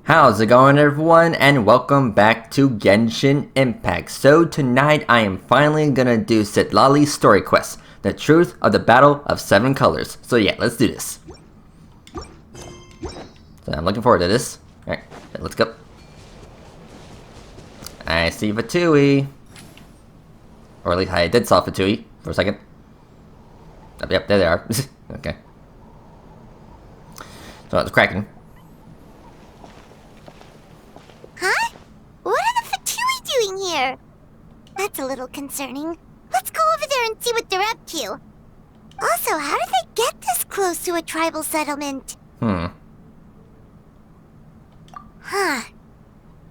How's it going, everyone, and welcome back to Genshin Impact. So tonight I am finally gonna do Citlali's story quest, the truth of the Battle of Seven Colors. So yeah, let's do this. So I'm looking forward to this. Alright, let's go. I see Fatui. Or at least I did saw Fatui for a second. Oh, yep, there they are. Okay. So it's cracking. Huh? What are the Fatui doing here? That's a little concerning. Let's go over there and see what they're up to. Also, how did they get this close to a tribal settlement? Huh.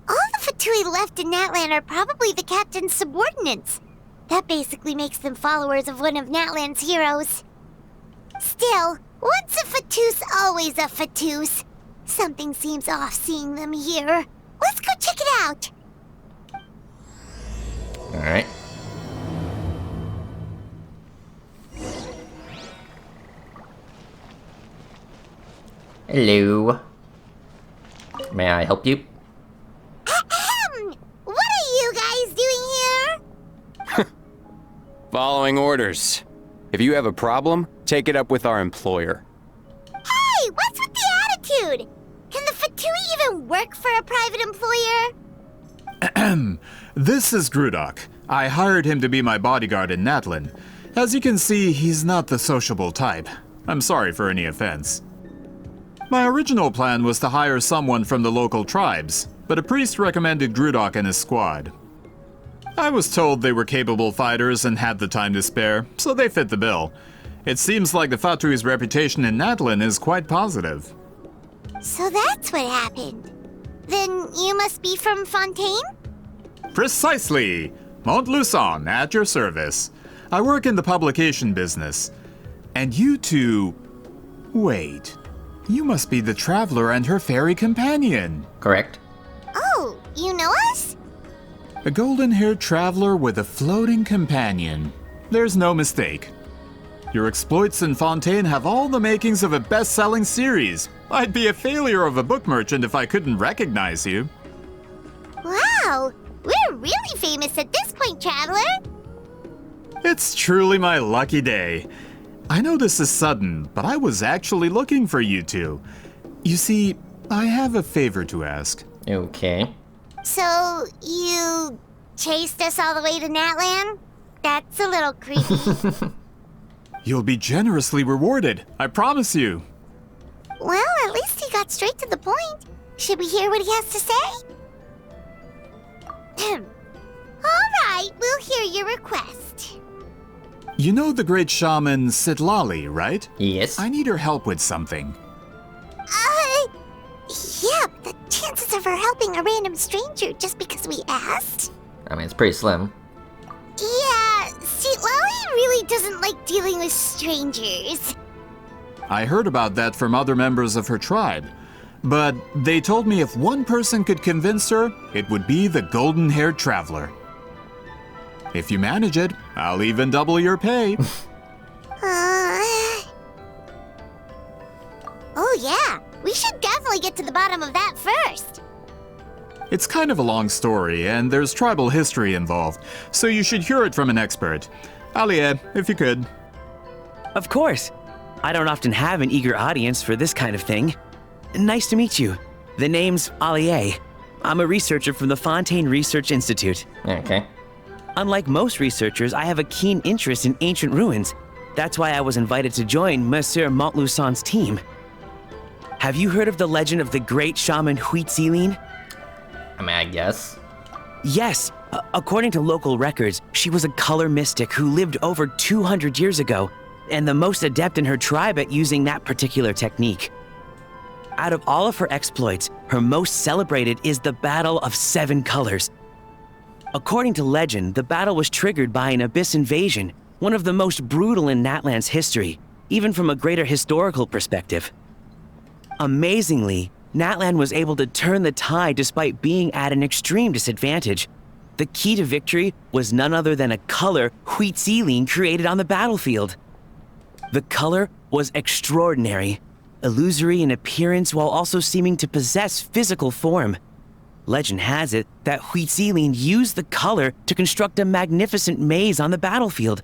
All the Fatui left in Natlan are probably the captain's subordinates. That basically makes them followers of one of Natlan's heroes. Still, once a Fatus, always a Fatus. Something seems off seeing them here. Let's go check it out! Alright. Hello. May I help you? Ahem! What are you guys doing here? Following orders. If you have a problem, take it up with our employer. Hey, what's with the attitude? Can the Fatui even work for a private employer? This is Grudok. I hired him to be my bodyguard in Natlan. As you can see, he's not the sociable type. I'm sorry for any offense. My original plan was to hire someone from the local tribes, but a priest recommended Grudok and his squad. I was told they were capable fighters and had the time to spare, so they fit the bill. It seems like the Fatui's reputation in Natlan is quite positive. So that's what happened. Then you must be from Fontaine? Precisely! Montluçon, at your service. I work in the publication business. And you two... Wait. You must be the traveler and her fairy companion. Correct. Oh, you know us? A golden-haired traveler with a floating companion. There's no mistake. Your exploits in Fontaine have all the makings of a best-selling series. I'd be a failure of a book merchant if I couldn't recognize you. Wow, we're really famous at this point, traveler. It's truly my lucky day. I know this is sudden, but I was actually looking for you two. You see, I have a favor to ask. Okay. So, you chased us all the way to Natlan? That's a little creepy. You'll be generously rewarded, I promise you. Well, at least he got straight to the point. Should we hear what he has to say? Alright, we'll hear your request. You know the great shaman Citlali, right? Yes. I need her help with something. Yeah, but the chances of her helping a random stranger just because we asked? I mean, it's pretty slim. Yeah, see, Lolly really doesn't like dealing with strangers. I heard about that from other members of her tribe. But they told me if one person could convince her, it would be the golden-haired traveler. If you manage it, I'll even double your pay. Oh yeah, we should definitely get to the bottom of that first. It's kind of a long story, and there's tribal history involved, so you should hear it from an expert. Alie, if you could. Of course. I don't often have an eager audience for this kind of thing. Nice to meet you. The name's Alie. I'm a researcher from the Fontaine Research Institute. Okay. Unlike most researchers, I have a keen interest in ancient ruins. That's why I was invited to join Monsieur Montluçon's team. Have you heard of the legend of the great shaman Huitzilin? I mean, I guess. Yes. According to local records, she was a color mystic who lived over 200 years ago, and the most adept in her tribe at using that particular technique. Out of all of her exploits, her most celebrated is the Battle of Seven Colors. According to legend, the battle was triggered by an abyss invasion, one of the most brutal in Natlan's history, even from a greater historical perspective. Amazingly, Natlan was able to turn the tide despite being at an extreme disadvantage. The key to victory was none other than a color Huitzilin created on the battlefield. The color was extraordinary. illusory in appearance while also seeming to possess physical form. Legend has it that Huitzilin used the color to construct a magnificent maze on the battlefield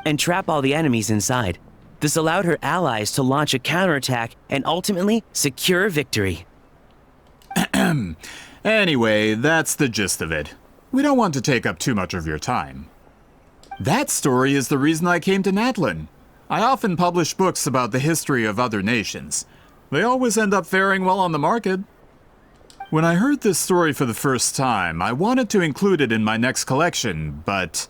and trap all the enemies inside. This allowed her allies to launch a counterattack and ultimately secure victory. Anyway, that's the gist of it. We don't want to take up too much of your time. That story is the reason I came to Natlin. I often publish books about the history of other nations. They always end up faring well on the market. When I heard this story for the first time, I wanted to include it in my next collection, but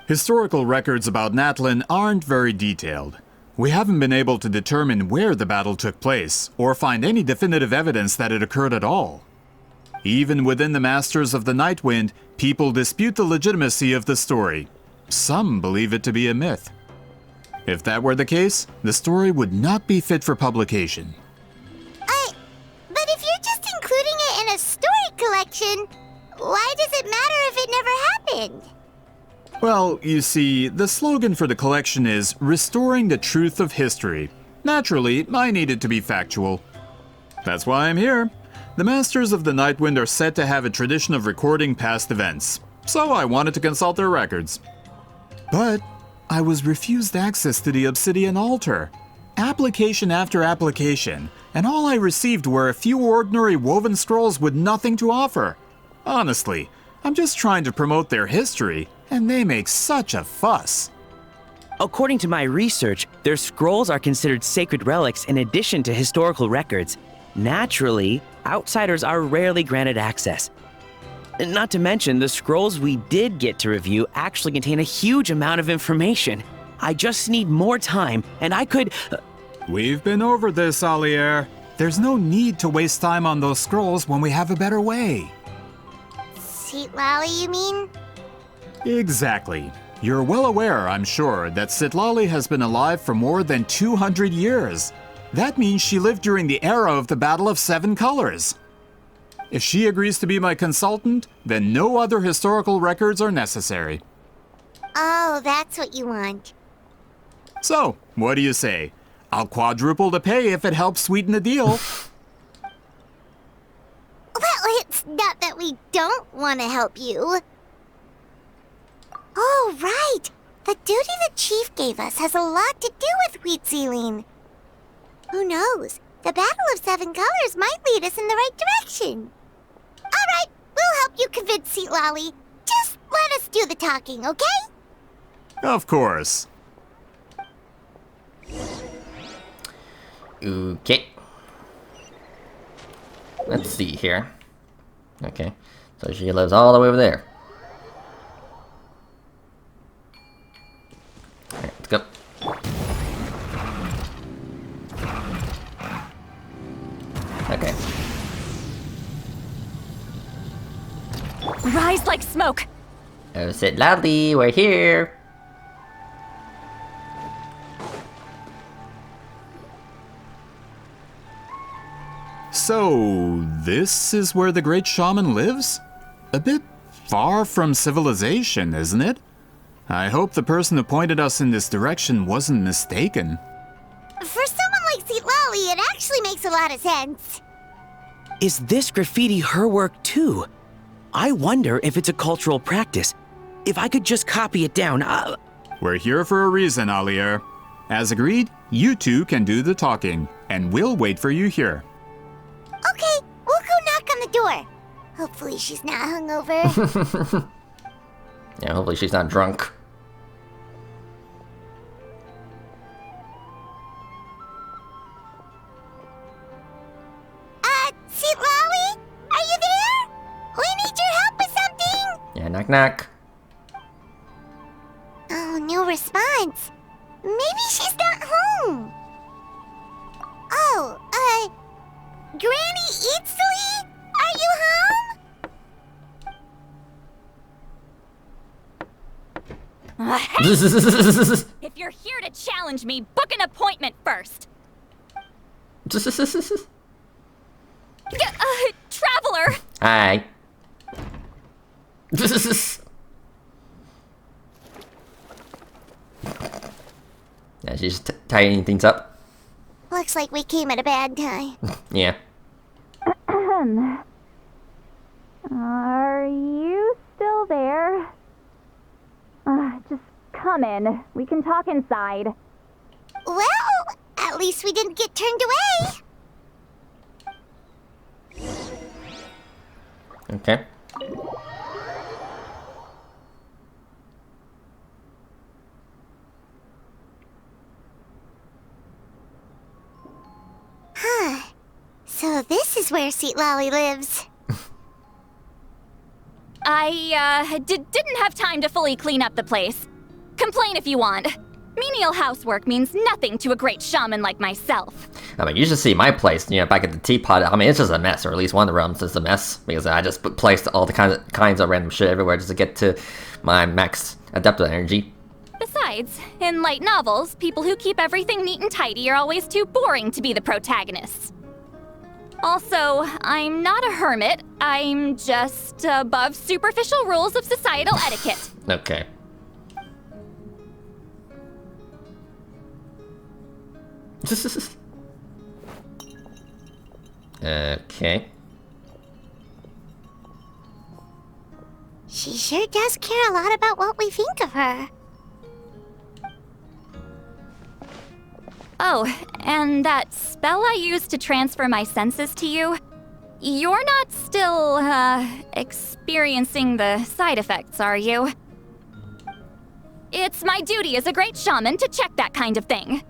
historical records about Natlin aren't very detailed. We haven't been able to determine where the battle took place, or find any definitive evidence that it occurred at all. Even within the Masters of the Nightwind, people dispute the legitimacy of the story. Some believe it to be a myth. If that were the case, the story would not be fit for publication. But if you're just including it in a story collection, why does it matter if it never happened? Well, you see, the slogan for the collection is Restoring the Truth of History. Naturally, I need it to be factual. That's why I'm here. The Masters of the Nightwind are said to have a tradition of recording past events, so I wanted to consult their records. But I was refused access to the Obsidian Altar. Application after application, and all I received were a few ordinary woven scrolls with nothing to offer. Honestly, I'm just trying to promote their history, and they make such a fuss. According to my research, their scrolls are considered sacred relics in addition to historical records. Naturally, outsiders are rarely granted access. Not to mention, the scrolls we did get to review actually contain a huge amount of information. I just need more time, and I could... We've been over this, Alier. There's no need to waste time on those scrolls when we have a better way. Citlali, you mean? Exactly. You're well aware, I'm sure, that Citlali has been alive for more than 200 years. That means she lived during the era of the Battle of Seven Colors. If she agrees to be my consultant, then no other historical records are necessary. Oh, that's what you want. So, what do you say? I'll quadruple the pay if it helps sweeten the deal. Well, it's not that we don't want to help you. Oh, right. The duty the chief gave us has a lot to do with Huitzilin. Who knows? The Battle of Seven Colors might lead us in the right direction. All right, we'll help you convince Citlali. Just let us do the talking, okay? Of course. Okay. Let's see here. Okay. So she lives all the way over there. Alright, let's go. Okay. Rise like smoke! Oh, sit loudly, we're here! So, this is where the great shaman lives? A bit far from civilization, isn't it? I hope the person who pointed us in this direction wasn't mistaken. For someone like Citlali, it actually makes a lot of sense. Is this graffiti her work too? I wonder if it's a cultural practice. If I could just copy it down, We're here for a reason, Alier. As agreed, you two can do the talking, and we'll wait for you here. Okay, we'll go knock on the door. Hopefully she's not hungover. Yeah, hopefully she's not drunk. Citlali? Are you there? We need your help with something. Yeah, knock knock. Oh, no response. Maybe she's not home. Oh, Granny Itzli? Are you home? If you're here to challenge me, book an appointment first! Traveler! Hi. Yeah, she's tidying things up. Looks looks like we came at a bad time. Yeah. Are you still there? Just come in. We can talk inside. Well, at least we didn't get turned away. Okay. Huh. So this is where Seat Lolly lives. I didn't have time to fully clean up the place. Complain if you want. Menial housework means nothing to a great shaman like myself. I mean, you should see my place, back at the teapot. I mean, it's just a mess, or at least one of the rooms is a mess, because I just placed all the kinds of random shit everywhere just to get to my max adaptive energy. Besides, in light novels, people who keep everything neat and tidy are always too boring to be the protagonists. Also, I'm not a hermit. I'm just above superficial rules of societal etiquette. Okay. Okay. She sure does care a lot about what we think of her. Oh, and that spell I used to transfer my senses to you, you're not still, experiencing the side effects, are you? It's my duty as a great shaman to check that kind of thing.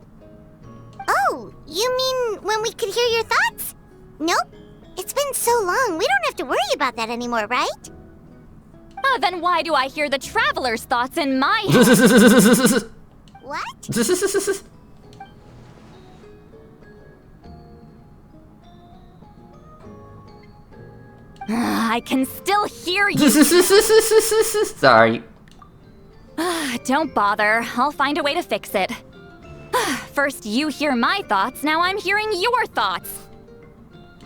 Oh, you mean when we could hear your thoughts? Nope. It's been so long, we don't have to worry about that anymore, right? Then why do I hear the traveler's thoughts in my head? What? I can still hear you. Sorry. Don't bother. I'll find a way to fix it. First you hear my thoughts, now I'm hearing your thoughts.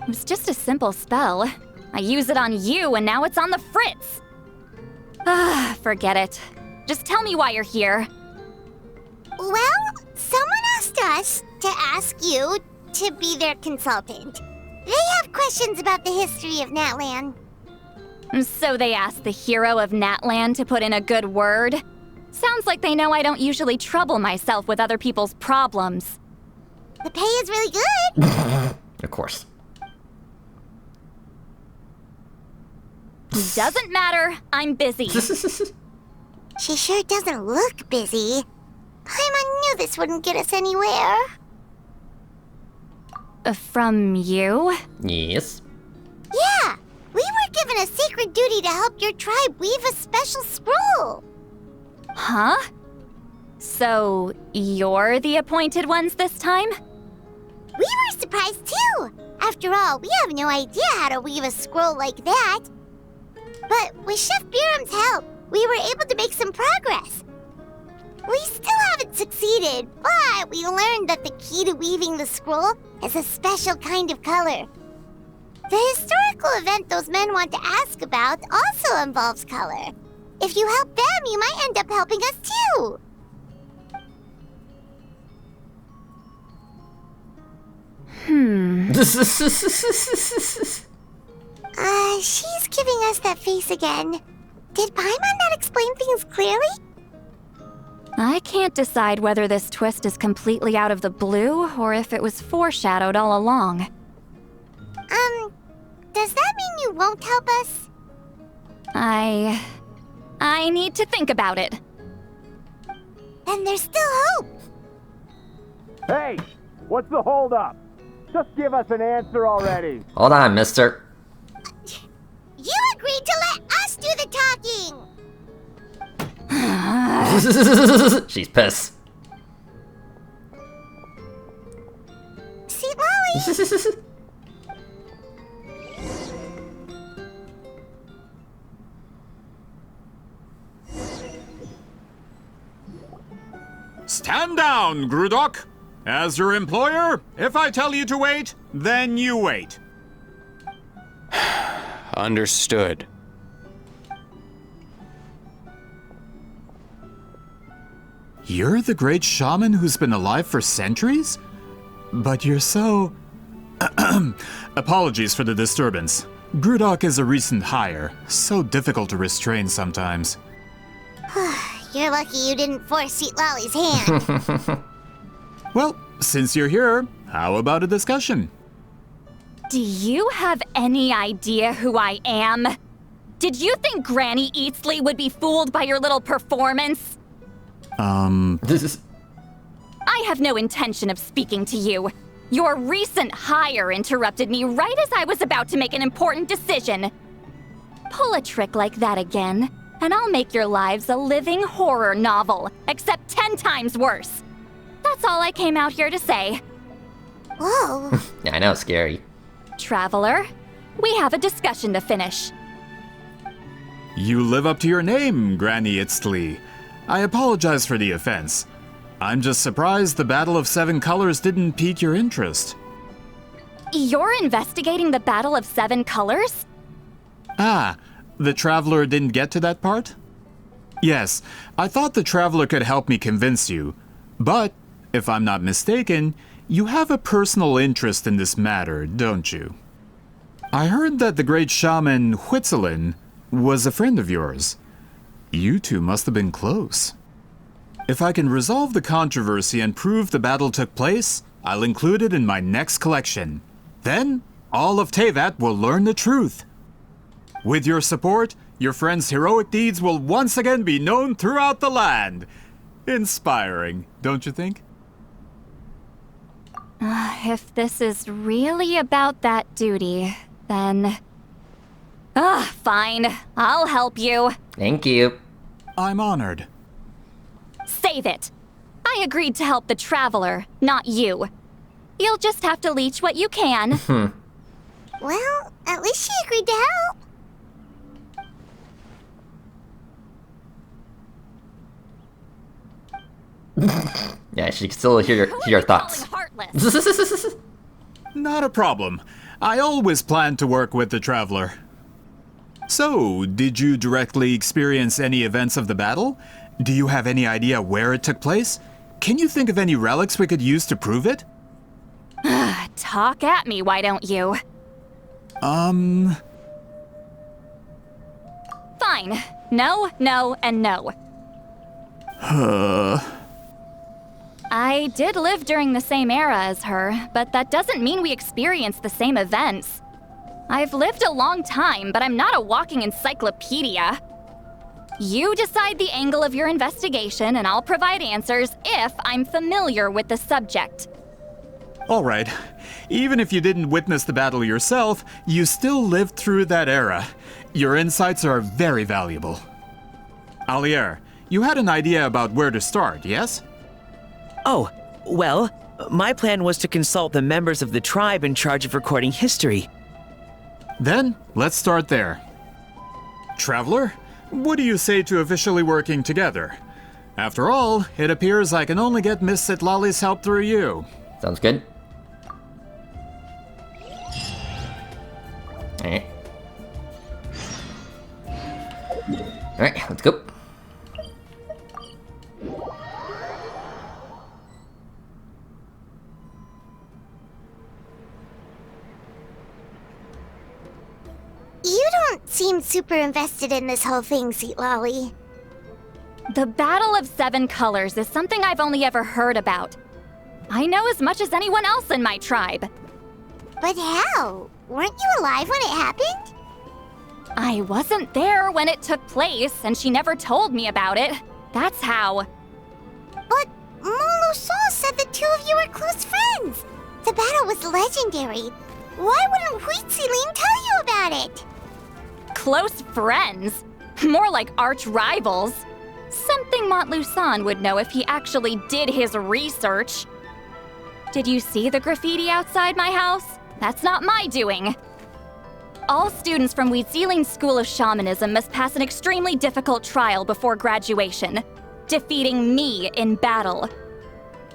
It was just a simple spell. I use it on you and now it's on the fritz. Forget it. Just tell me why you're here. Well, someone asked us to ask you to be their consultant. They have questions about the history of Natlan. So they asked the hero of Natlan to put in a good word? Sounds like they know I don't usually trouble myself with other people's problems. The pay is really good. Of course. Doesn't matter, I'm busy. She sure doesn't look busy. Paimon knew this wouldn't get us anywhere. From you? Yes. Yeah, we were given a sacred duty to help your tribe weave a special scroll. Huh? So, you're the appointed ones this time? We were surprised too. After all, we have no idea how to weave a scroll like that. But with Chef Biram's help, we were able to make some progress. We still haven't succeeded, but we learned that the key to weaving the scroll is a special kind of color. The historical event those men want to ask about also involves color. If you help them, you might end up helping us too. She's giving us that face again. Did Paimon not explain things clearly? I can't decide whether this twist is completely out of the blue or if it was foreshadowed all along. Does that mean you won't help us? I need to think about it. Then there's still hope. Hey, what's the holdup? Just give us an answer already. Hold on, mister. You agreed to let us do the talking. She's pissed. Seat Lolly. Stand down, Grudok. As your employer, if I tell you to wait, then you wait. Understood. You're the great shaman who's been alive for centuries? But you're so... Apologies for the disturbance. Grudok is a recent hire, so difficult to restrain sometimes. You're lucky you didn't force Sweet Lolly's hand. Well, since you're here, how about a discussion? Do you have any idea who I am? Did you think Granny Eatsley would be fooled by your little performance? This is... I have no intention of speaking to you. Your recent hire interrupted me right as I was about to make an important decision. Pull a trick like that again, and I'll make your lives a living horror novel, except 10 times worse. That's all I came out here to say. Whoa. Yeah, I know, scary. Traveler, we have a discussion to finish. You live up to your name, Granny Itztli. I apologize for the offense. I'm just surprised the Battle of Seven Colors didn't pique your interest. You're investigating the Battle of Seven Colors? Ah, the Traveler didn't get to that part? Yes, I thought the Traveler could help me convince you. But, if I'm not mistaken, you have a personal interest in this matter, don't you? I heard that the great shaman Huitzilin was a friend of yours. You two must have been close. If I can resolve the controversy and prove the battle took place, I'll include it in my next collection. Then, all of Teyvat will learn the truth. With your support, your friend's heroic deeds will once again be known throughout the land. Inspiring, don't you think? If this is really about that duty, then... fine. I'll help you. Thank you. I'm honored. Save it. I agreed to help the Traveler, not you. You'll just have to leech what you can. Well, at least she agreed to help. Yeah, she can still hear your thoughts. Heartless. Not a problem. I always planned to work with the Traveler. So, did you directly experience any events of the battle? Do you have any idea where it took place? Can you think of any relics we could use to prove it? Talk at me, why don't you? Um... Fine. No, no, and no. I did live during the same era as her, but that doesn't mean we experienced the same events. I've lived a long time, but I'm not a walking encyclopedia. You decide the angle of your investigation, and I'll provide answers if I'm familiar with the subject. Alright. Even if you didn't witness the battle yourself, you still lived through that era. Your insights are very valuable. Alier, you had an idea about where to start, yes? Oh, well, my plan was to consult the members of the tribe in charge of recording history. Then, let's start there. Traveler, what do you say to officially working together? After all, it appears I can only get Miss Sitlali's help through you. Sounds good. Alright. Alright, let's go. You don't seem super invested in this whole thing, Sweet Lolly. The Battle of Seven Colors is something I've only ever heard about. I know as much as anyone else in my tribe. But how? Weren't you alive when it happened? I wasn't there when it took place, and she never told me about it. That's how. But Molo Sol said the two of you were close friends. The battle was legendary. Why wouldn't Huitzilin tell you about it? Close friends? More like arch rivals. Something Montluçon would know if he actually did his research. Did you see the graffiti outside my house? That's not my doing. All students from Huitzilin's School of Shamanism must pass an extremely difficult trial before graduation, defeating me in battle.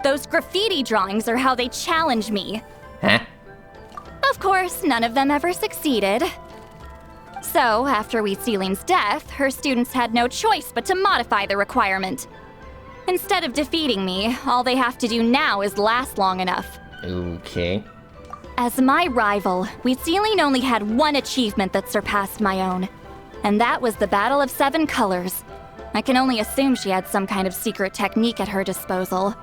Those graffiti drawings are how they challenge me. Huh? Of course, none of them ever succeeded. So, after Huitzilin's death, her students had no choice but to modify the requirement. Instead of defeating me, all they have to do now is last long enough, Okay. As my rival, Wheatsealing only had one achievement that surpassed my own. And that was the Battle of 7 Colors. I can only assume she had some kind of secret technique at her disposal.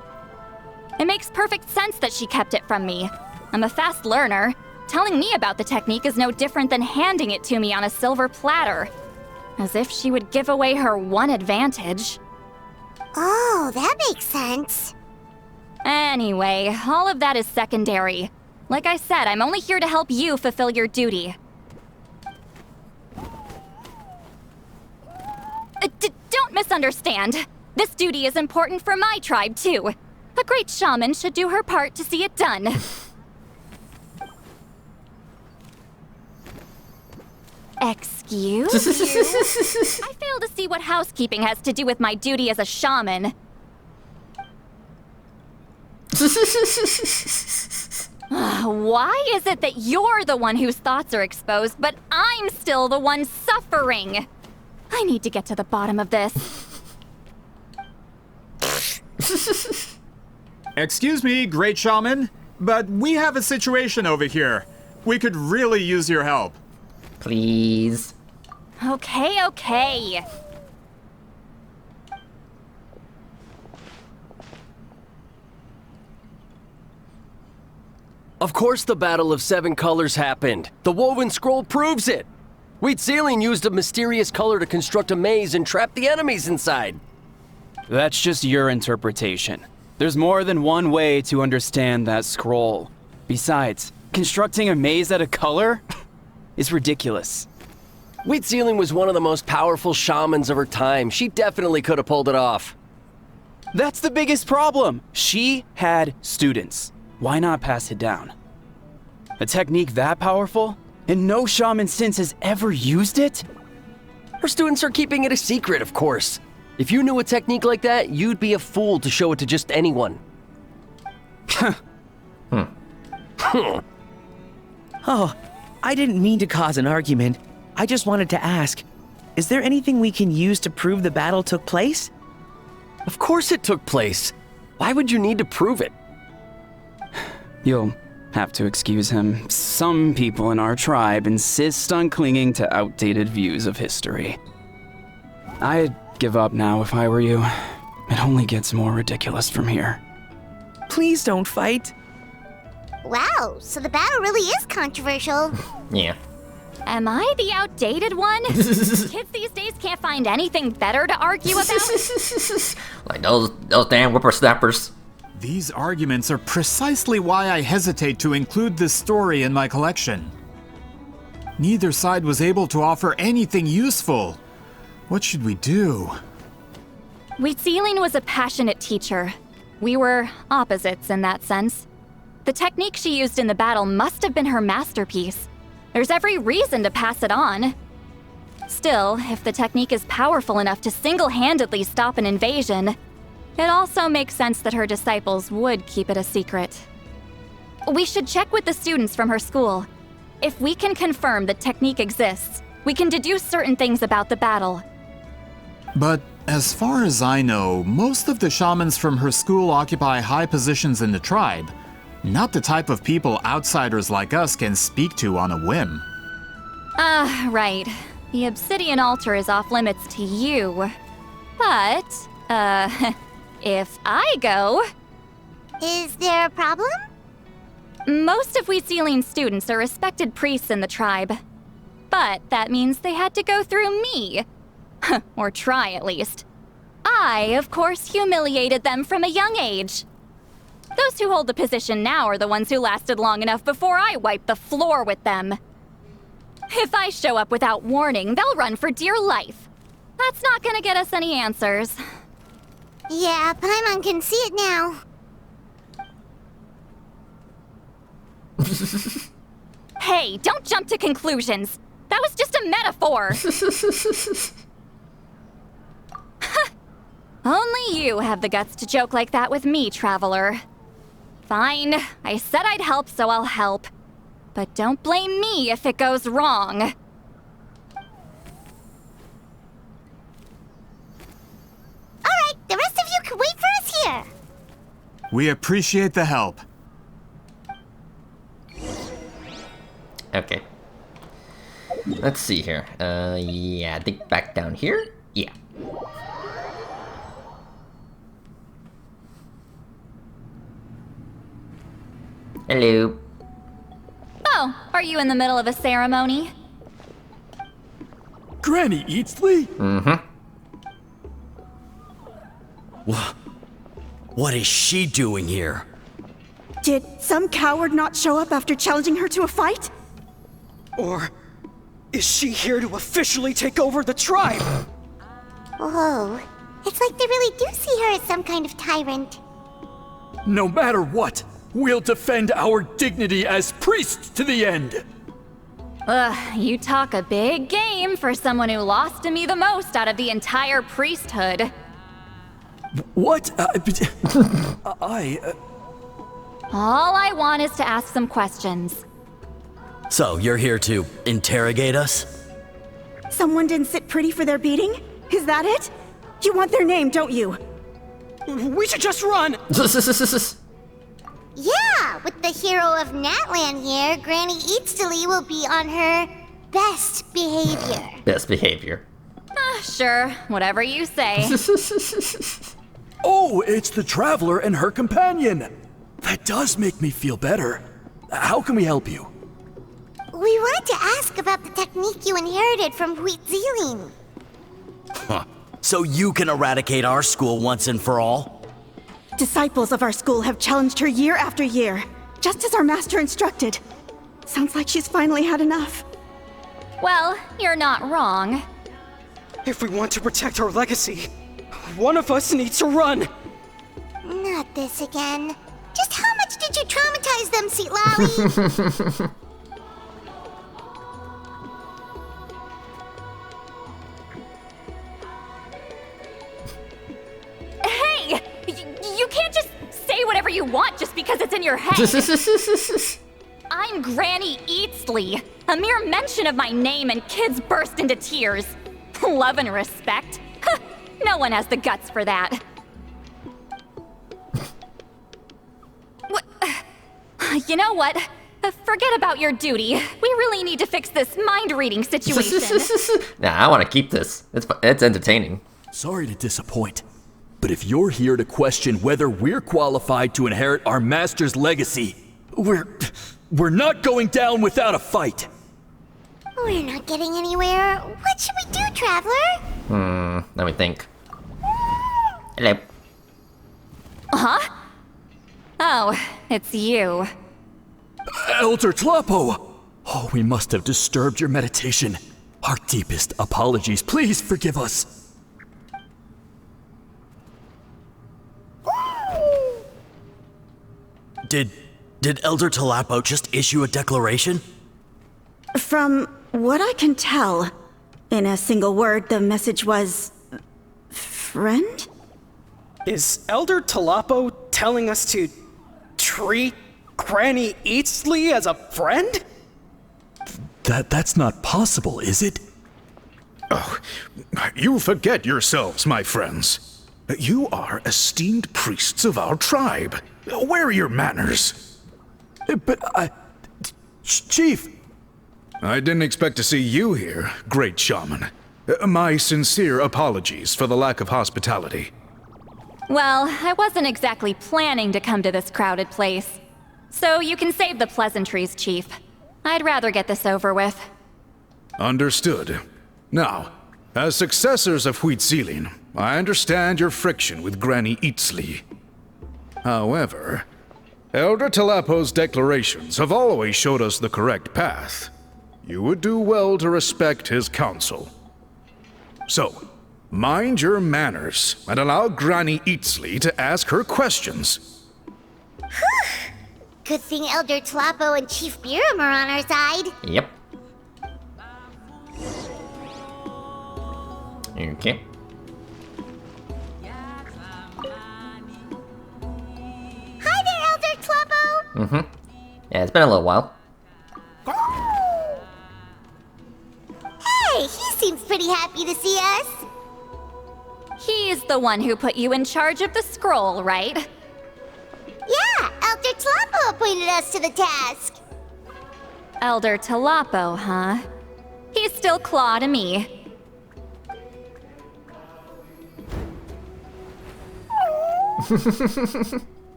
It makes perfect sense that she kept it from me. I'm a fast learner. Telling me about the technique is no different than handing it to me on a silver platter. As if she would give away her one advantage. Oh, that makes sense. Anyway, all of that is secondary. Like I said, I'm only here to help you fulfill your duty. Don't misunderstand. This duty is important for my tribe, too. A great shaman should do her part to see it done. Excuse you? I fail to see what housekeeping has to do with my duty as a shaman. Why is it that you're the one whose thoughts are exposed, but I'm still the one suffering? I need to get to the bottom of this. Excuse me, great shaman, but we have a situation over here. We could really use your help. Please. Okay. Of course the Battle of 7 Colors happened. The woven scroll proves it. Wheatsealing used a mysterious color to construct a maze and trap the enemies inside. That's just your interpretation. There's more than one way to understand that scroll. Besides, constructing a maze out of color is ridiculous. Wheatsealing was one of the most powerful shamans of her time. She definitely could have pulled it off. That's the biggest problem. She had students. Why not pass it down? A technique that powerful? And no shaman since has ever used it? Her students are keeping it a secret, of course. If you knew a technique like that, you'd be a fool to show it to just anyone. Oh, I didn't mean to cause an argument. I just wanted to ask, is there anything we can use to prove the battle took place? Of course it took place. Why would you need to prove it? You'll have to excuse him. Some people in our tribe insist on clinging to outdated views of history. I'd give up now if I were you. It only gets more ridiculous from here. Please don't fight. Wow, so the battle really is controversial. Yeah. Am I the outdated one? Kids these days can't find anything better to argue about? Like those damn whippersnappers. These arguments are precisely why I hesitate to include this story in my collection. Neither side was able to offer anything useful. What should we do? Wheatsealing was a passionate teacher. We were opposites in that sense. The technique she used in the battle must have been her masterpiece. There's every reason to pass it on. Still, if the technique is powerful enough to single-handedly stop an invasion, it also makes sense that her disciples would keep it a secret. We should check with the students from her school. If we can confirm the technique exists, we can deduce certain things about the battle. But as far as I know, most of the shamans from her school occupy high positions in the tribe. Not the type of people outsiders like us can speak to on a whim. Right. The obsidian altar is off limits to you. But, if I go... Is there a problem? Most of Wheatsealing's students are respected priests in the tribe. But that means they had to go through me. Or try, at least. I, of course, humiliated them from a young age. Those who hold the position now are the ones who lasted long enough before I wiped the floor with them. If I show up without warning, they'll run for dear life. That's not gonna get us any answers. Yeah, Paimon can see it now. Hey, don't jump to conclusions. That was just a metaphor. Only you have the guts to joke like that with me, traveler. Fine, I said I'd help, so I'll help. But don't blame me if it goes wrong. Alright, the rest of you can wait for us here. We appreciate the help. Okay. Let's see here. Yeah, I think back down here? Yeah. Hello. Oh, are you in the middle of a ceremony? Granny Eatsley? Mm-hmm. What is she doing here? Did some coward not show up after challenging her to a fight? Or is she here to officially take over the tribe? Whoa. It's like they really do see her as some kind of tyrant. No matter what, we'll defend our dignity as priests to the end. Ugh, you talk a big game for someone who lost to me the most out of the entire priesthood. What? All I want is to ask some questions. So, you're here to interrogate us? Someone didn't sit pretty for their beating? Is that it? You want their name, don't you? We should just run! Yeah, with the hero of Natlan here, Granny Eatsley will be on her best behavior. Best behavior. Sure, whatever you say. Oh, it's the Traveler and her companion. That does make me feel better. How can we help you? We wanted to ask about the technique you inherited from Huitziling. Huh. So you can eradicate our school once and for all? Disciples of our school have challenged her year after year, just as our master instructed. Sounds like she's finally had enough. Well, you're not wrong. If we want to protect our legacy, one of us needs to run. Not this again. Just how much did you traumatize them, Seatlali? Hey! You can't just say whatever you want just because it's in your head. I'm Granny Eatsley. A mere mention of my name and kids burst into tears. Love and respect? No one has the guts for that. You know what? Forget about your duty. We really need to fix this mind-reading situation. Nah, I want to keep this. It's entertaining. Sorry to disappoint, but if you're here to question whether we're qualified to inherit our master's legacy, we're not going down without a fight. We're not getting anywhere. What should we do, Traveler? Let me think. Hello. Huh? Oh, it's you. Elder Tlapo! Oh, we must have disturbed your meditation. Our deepest apologies. Please forgive us. Did Elder Tlapo just issue a declaration? From what I can tell, in a single word, the message was... friend? Is Elder Tlapo telling us to treat Granny Eatsley as a friend? That's not possible, is it? Oh, you forget yourselves, my friends. You are esteemed priests of our tribe. Where are your manners? But Chief! I didn't expect to see you here, great shaman. My sincere apologies for the lack of hospitality. Well, I wasn't exactly planning to come to this crowded place. So you can save the pleasantries, Chief. I'd rather get this over with. Understood. Now, as successors of Huitziling, I understand your friction with Granny Eatsley. However, Elder Tlapo's declarations have always showed us the correct path. You would do well to respect his counsel. So, mind your manners and allow Granny Eatsley to ask her questions. Good thing Elder Tlapo and Chief Biram are on our side. Yep. Okay. Hi there, Elder Tlapo! Yeah, it's been a little while. Hey, he seems pretty happy to see us. He's the one who put you in charge of the scroll, right? Yeah, Elder Tlapo appointed us to the task. Elder Talapo, huh? He's still Claw to me.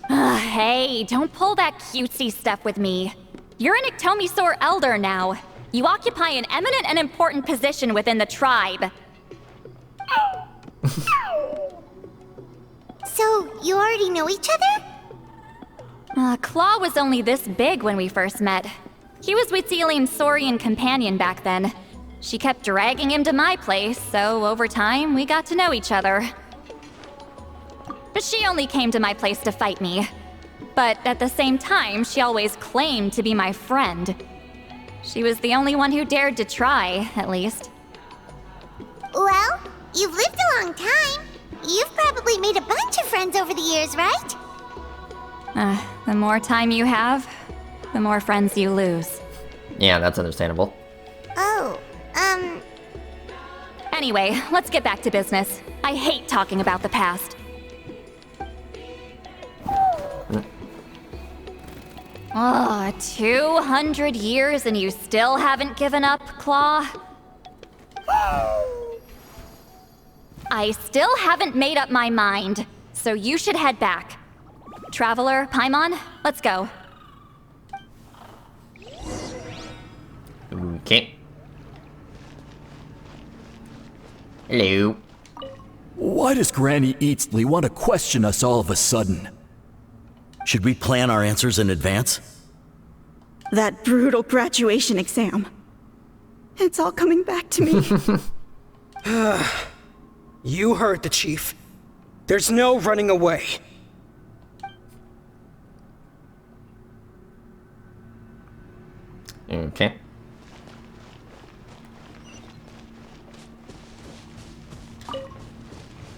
Hey, don't pull that cutesy stuff with me. You're an Iktomisaur Elder now. You occupy an eminent and important position within the tribe. So, you already know each other? Claw was only this big when we first met. He was Wheatziline's Saurian companion back then. She kept dragging him to my place, so over time, we got to know each other. But she only came to my place to fight me. But at the same time, she always claimed to be my friend. She was the only one who dared to try, at least. Well, you've lived a long time. You've probably made a bunch of friends over the years, right? The more time you have, the more friends you lose. Yeah, that's understandable. Oh, Anyway, let's get back to business. I hate talking about the past. Oh, 200 years and you still haven't given up, Claw? I still haven't made up my mind, so you should head back. Traveler, Paimon, let's go. Okay. Hello. Why does Granny Eatsley want to question us all of a sudden? Should we plan our answers in advance? That brutal graduation exam. It's all coming back to me. You heard the chief. There's no running away. Okay.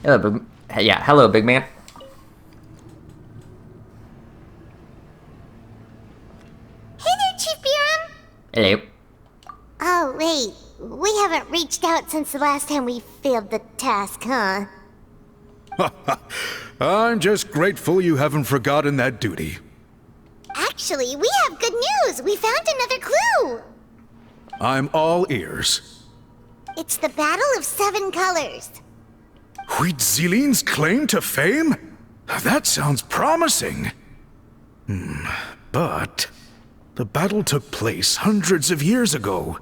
Hello, hello, big man. Hey there, Chief Biram! Hello. Oh, wait. We haven't reached out since the last time we failed the task, huh? I'm just grateful you haven't forgotten that duty. Actually, we have good news! We found another clue! I'm all ears. It's the Battle of Seven Colors. Wheatziline's claim to fame? That sounds promising. But the battle took place hundreds of years ago.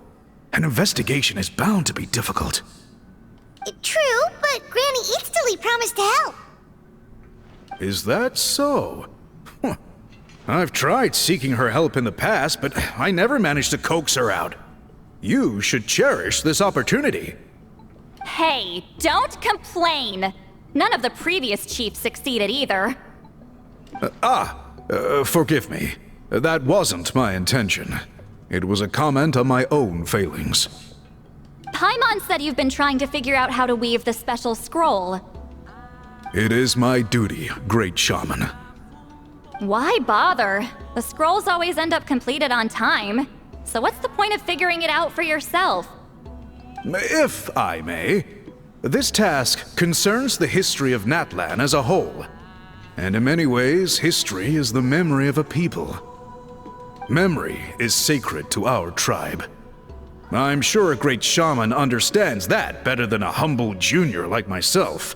An investigation is bound to be difficult. True, but Granny Eatsley promised to help. Is that so? Huh. I've tried seeking her help in the past, but I never managed to coax her out. You should cherish this opportunity. Hey, don't complain! None of the previous chiefs succeeded either. Forgive me. That wasn't my intention. It was a comment on my own failings. Paimon said you've been trying to figure out how to weave the special scroll. It is my duty, great shaman. Why bother? The scrolls always end up completed on time. So what's the point of figuring it out for yourself? If I may, this task concerns the history of Natlan as a whole. And in many ways, history is the memory of a people. Memory is sacred to our tribe. I'm sure a great shaman understands that better than a humble junior like myself.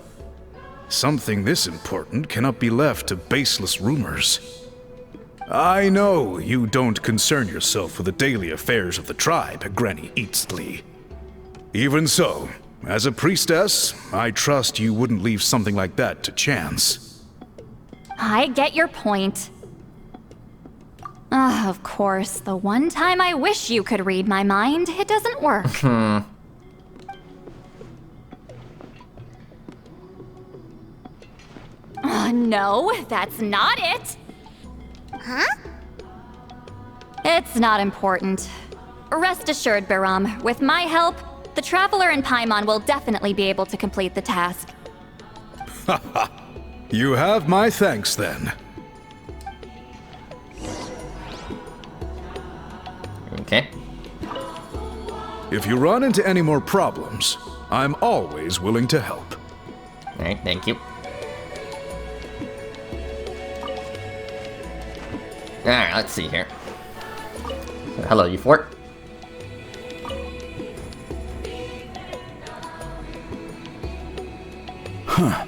Something this important cannot be left to baseless rumors. I know you don't concern yourself with the daily affairs of the tribe, Granny Eatsley. Even so, as a priestess, I trust you wouldn't leave something like that to chance. I get your point. Of course, the one time I wish you could read my mind, it doesn't work. No, that's not it. Huh? It's not important. Rest assured, Biram, with my help, the Traveler and Paimon will definitely be able to complete the task. You have my thanks then. Okay. If you run into any more problems, I'm always willing to help. Alright, thank you. Alright, let's see here. Hello, you fort. Huh.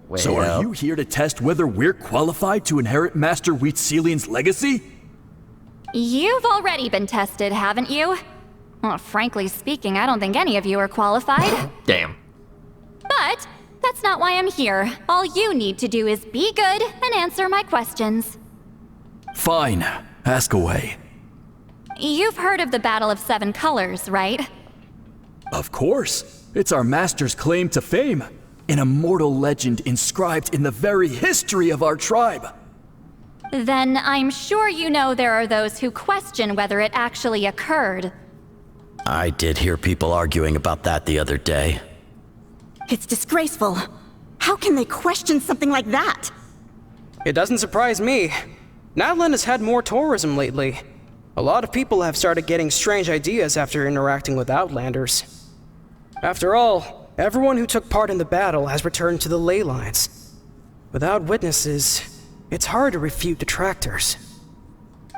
Well. So are you here to test whether we're qualified to inherit Master Wheatselian's legacy? You've already been tested, haven't you? Well, frankly speaking, I don't think any of you are qualified. Damn. But that's not why I'm here. All you need to do is be good and answer my questions. Fine. Ask away. You've heard of the Battle of Seven Colors, right? Of course. It's our master's claim to fame. An immortal legend inscribed in the very history of our tribe. Then I'm sure you know there are those who question whether it actually occurred. I did hear people arguing about that the other day. It's disgraceful. How can they question something like that? It doesn't surprise me. Natlan has had more tourism lately. A lot of people have started getting strange ideas after interacting with Outlanders. After all, everyone who took part in the battle has returned to the ley lines. Without witnesses, it's hard to refute detractors.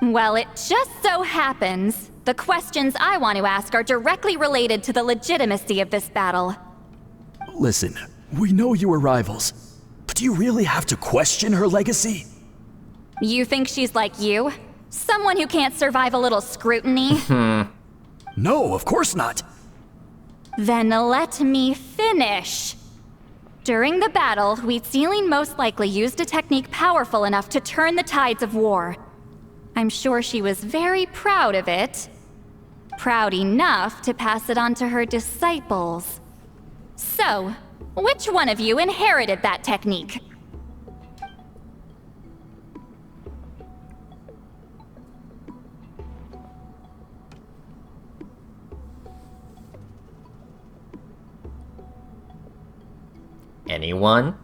Well, it just so happens the questions I want to ask are directly related to the legitimacy of this battle. Listen, we know you were rivals, but do you really have to question her legacy? You think she's like you? Someone who can't survive a little scrutiny? No, of course not. Then let me finish. During the battle, Wheatsealing most likely used a technique powerful enough to turn the tides of war. I'm sure she was very proud of it. Proud enough to pass it on to her disciples. So, which one of you inherited that technique? Anyone?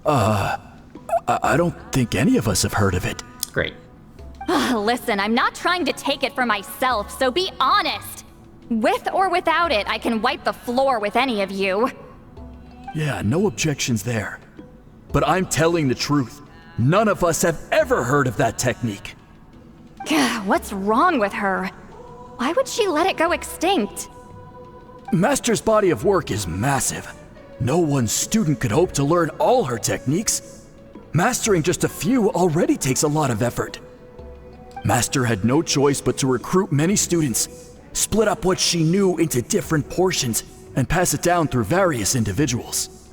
I don't think any of us have heard of it. Great. Listen, I'm not trying to take it for myself, so be honest. With or without it, I can wipe the floor with any of you. Yeah, no objections there. But I'm telling the truth. None of us have ever heard of that technique. What's wrong with her? Why would she let it go extinct? Master's body of work is massive. No one student could hope to learn all her techniques. Mastering just a few already takes a lot of effort. Master had no choice but to recruit many students, split up what she knew into different portions, and pass it down through various individuals.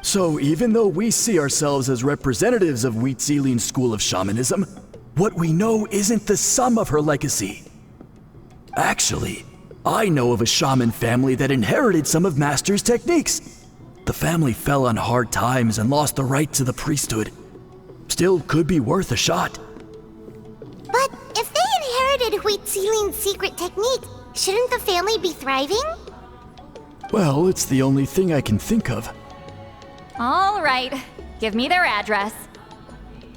So even though we see ourselves as representatives of Wheatsealing's school of shamanism, what we know isn't the sum of her legacy. Actually, I know of a shaman family that inherited some of Master's techniques. The family fell on hard times and lost the right to the priesthood. Still could be worth a shot. But if they inherited Wheatsealing's secret technique, shouldn't the family be thriving? Well, it's the only thing I can think of. All right, give me their address.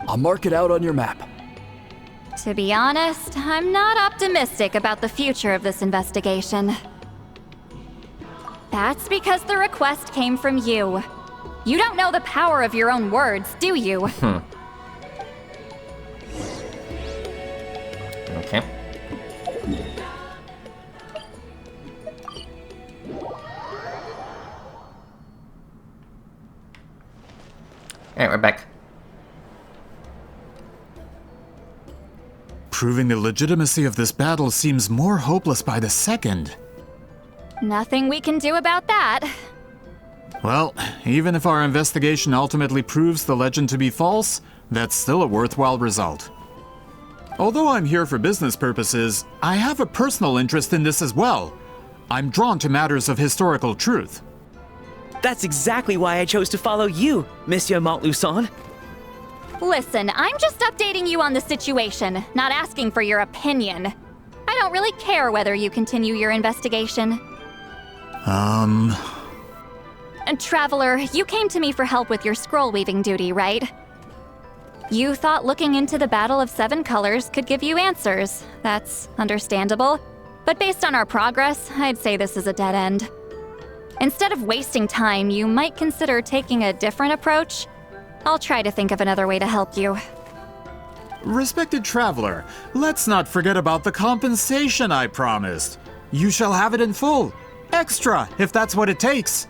I'll mark it out on your map. To be honest, I'm not optimistic about the future of this investigation. That's because the request came from you. You don't know the power of your own words, do you? Okay. Alright, we're back. Proving the legitimacy of this battle seems more hopeless by the second. Nothing we can do about that. Well, even if our investigation ultimately proves the legend to be false, that's still a worthwhile result. Although I'm here for business purposes, I have a personal interest in this as well. I'm drawn to matters of historical truth. That's exactly why I chose to follow you, Monsieur Montluçon. Listen, I'm just updating you on the situation, not asking for your opinion. I don't really care whether you continue your investigation. And Traveler, you came to me for help with your scroll weaving duty, right? You thought looking into the Battle of Seven Colors could give you answers. That's understandable. But based on our progress, I'd say this is a dead end. Instead of wasting time, you might consider taking a different approach. I'll try to think of another way to help you. Respected traveler, let's not forget about the compensation I promised. You shall have it in full. Extra, if that's what it takes.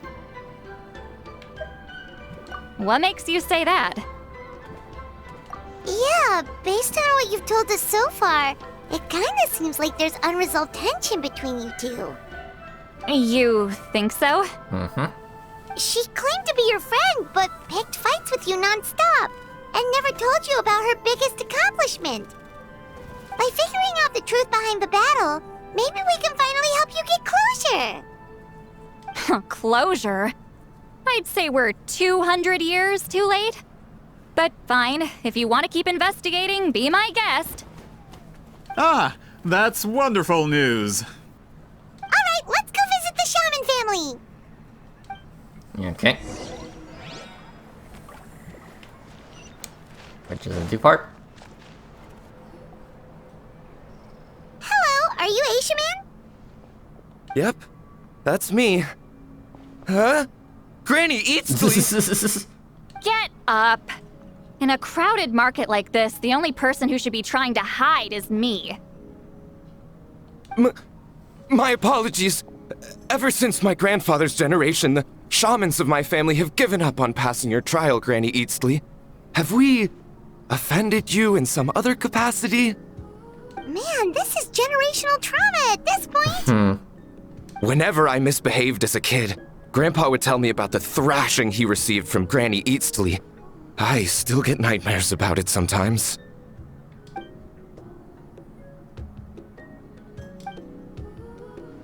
What makes you say that? Yeah, based on what you've told us so far, it kinda seems like there's unresolved tension between you two. You think so? Mm-hmm. She claimed to be your friend, but picked fights with you non-stop, and never told you about her biggest accomplishment. By figuring out the truth behind the battle, maybe we can finally help you get closure. Closure? I'd say we're 200 years too late. But fine, if you want to keep investigating, be my guest. Ah, that's wonderful news. Alright, let's go visit the shaman family. Okay. Which is a two-part. Hello, are you Asia Man? Yep, that's me. Huh? Granny Eatsley! Get up! In a crowded market like this, the only person who should be trying to hide is me. My apologies. Ever since my grandfather's generation, the shamans of my family have given up on passing your trial, Granny Eatsley. Have we offended you in some other capacity? Man, this is generational trauma at this point. Whenever I misbehaved as a kid, Grandpa would tell me about the thrashing he received from Granny Eatsley. I still get nightmares about it sometimes.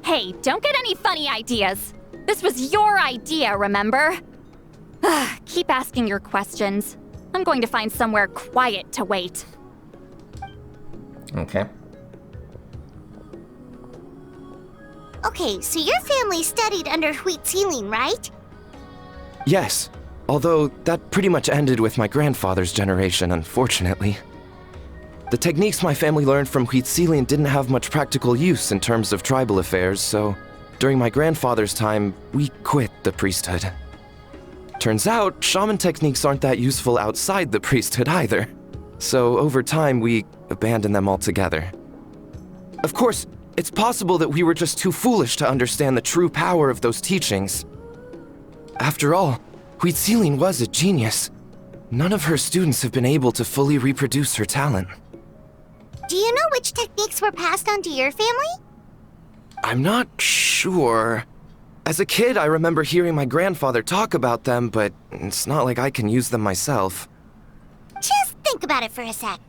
Hey, don't get any funny ideas. This was your idea, remember? Keep asking your questions. I'm going to find somewhere quiet to wait. Okay. Okay, so your family studied under Wheat Ceiling, right? Yes, although that pretty much ended with my grandfather's generation, unfortunately. The techniques my family learned from Wheat Ceiling didn't have much practical use in terms of tribal affairs, so during my grandfather's time, we quit the priesthood. Turns out, shaman techniques aren't that useful outside the priesthood either. So over time, we abandoned them altogether. Of course, it's possible that we were just too foolish to understand the true power of those teachings. After all, Wheat Ceiling was a genius. None of her students have been able to fully reproduce her talent. Do you know which techniques were passed on to your family? I'm not sure. As a kid, I remember hearing my grandfather talk about them, but it's not like I can use them myself. Just think about it for a sec.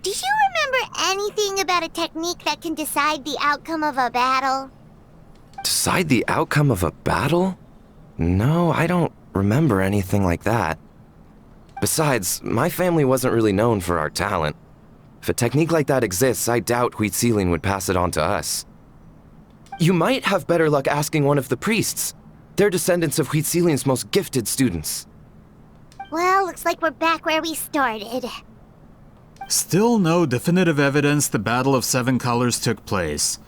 Do you remember anything about a technique that can decide the outcome of a battle? Decide the outcome of a battle? No, I don't remember anything like that. Besides, my family wasn't really known for our talent. If a technique like that exists, I doubt Wheat Ceiling would pass it on to us. You might have better luck asking one of the priests. They're descendants of Wheat Ceiling's most gifted students. Well, looks like we're back where we started. Still no definitive evidence the Battle of Seven Colors took place.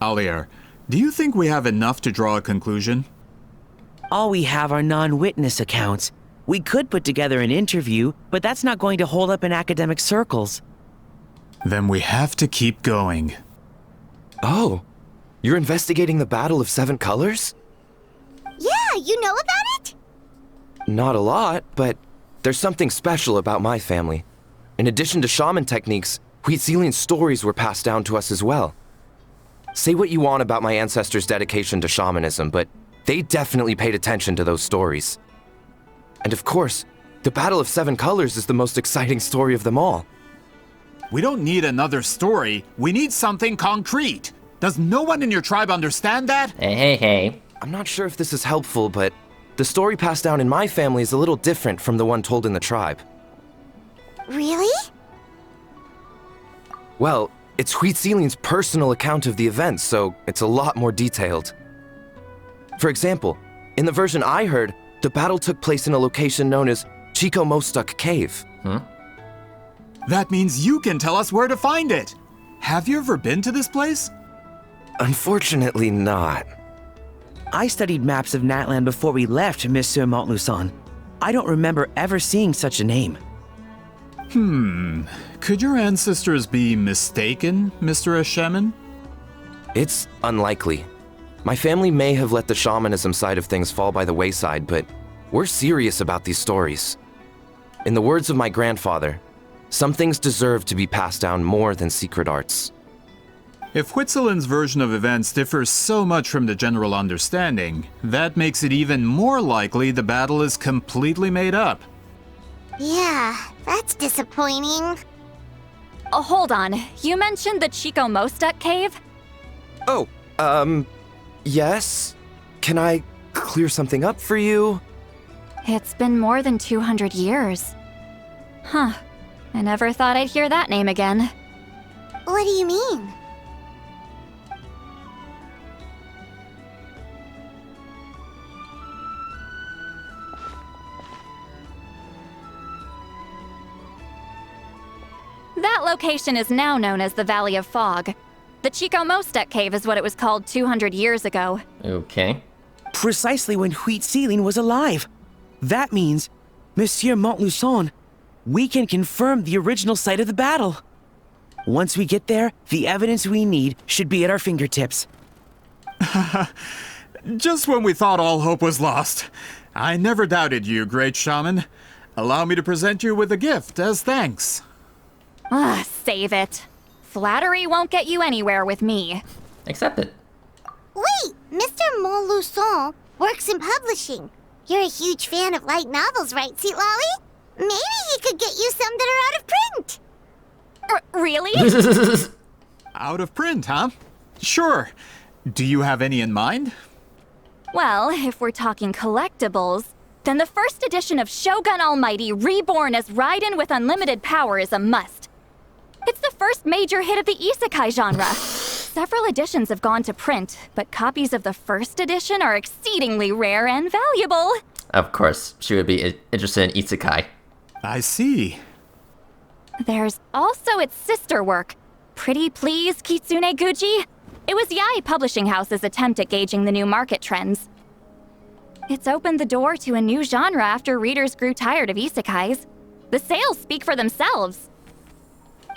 Alier, do you think we have enough to draw a conclusion? All we have are non-witness accounts. We could put together an interview, but that's not going to hold up in academic circles. Then we have to keep going. Oh, you're investigating the Battle of Seven Colors? Yeah, you know about it? Not a lot, but there's something special about my family. In addition to shaman techniques, Wheat Ceiling's stories were passed down to us as well. Say what you want about my ancestors' dedication to shamanism, but they definitely paid attention to those stories. And of course, the Battle of Seven Colors is the most exciting story of them all. We don't need another story. We need something concrete. Does no one in your tribe understand that? Hey. I'm not sure if this is helpful, but the story passed down in my family is a little different from the one told in the tribe. Really? Well, it's Wheat Ceiling's personal account of the events, so it's a lot more detailed. For example, in the version I heard, the battle took place in a location known as Chico Mostuk Cave. That means you can tell us where to find it. Have you ever been to this place? Unfortunately not. I studied maps of Natlan before we left, Monsieur Montluçon. I don't remember ever seeing such a name. Could your ancestors be mistaken, Mr. Shaman? It's unlikely. My family may have let the shamanism side of things fall by the wayside, but we're serious about these stories. In the words of my grandfather, some things deserve to be passed down more than secret arts. If Huitzilin's version of events differs so much from the general understanding, that makes it even more likely the battle is completely made up. Yeah, that's disappointing. Oh, hold on. You mentioned the Chico Mostek cave? Oh, yes? Can I clear something up for you? It's been more than 200 years. Huh. I never thought I'd hear that name again. What do you mean? That location is now known as the Valley of Fog. The Chico Mostek cave is what it was called 200 years ago. Okay. Precisely when Huitziling was alive. That means, Monsieur Montluçon, we can confirm the original site of the battle. Once we get there, the evidence we need should be at our fingertips. Just when we thought all hope was lost. I never doubted you, great shaman. Allow me to present you with a gift as thanks. Save it. Flattery won't get you anywhere with me. Accept it. Wait, Mr. Montluçon works in publishing. You're a huge fan of light novels, right, Lolly? Maybe he could get you some that are out of print. Really? Out of print, huh? Sure. Do you have any in mind? Well, if we're talking collectibles, then the first edition of Shogun Almighty reborn as Raiden with unlimited power is a must. It's the first major hit of the isekai genre. Several editions have gone to print, but copies of the first edition are exceedingly rare and valuable. Of course, she would be interested in isekai. I see. There's also its sister work, Pretty Please Kitsune Guji. It was Yae Publishing House's attempt at gauging the new market trends. It's opened the door to a new genre after readers grew tired of isekais. The sales speak for themselves.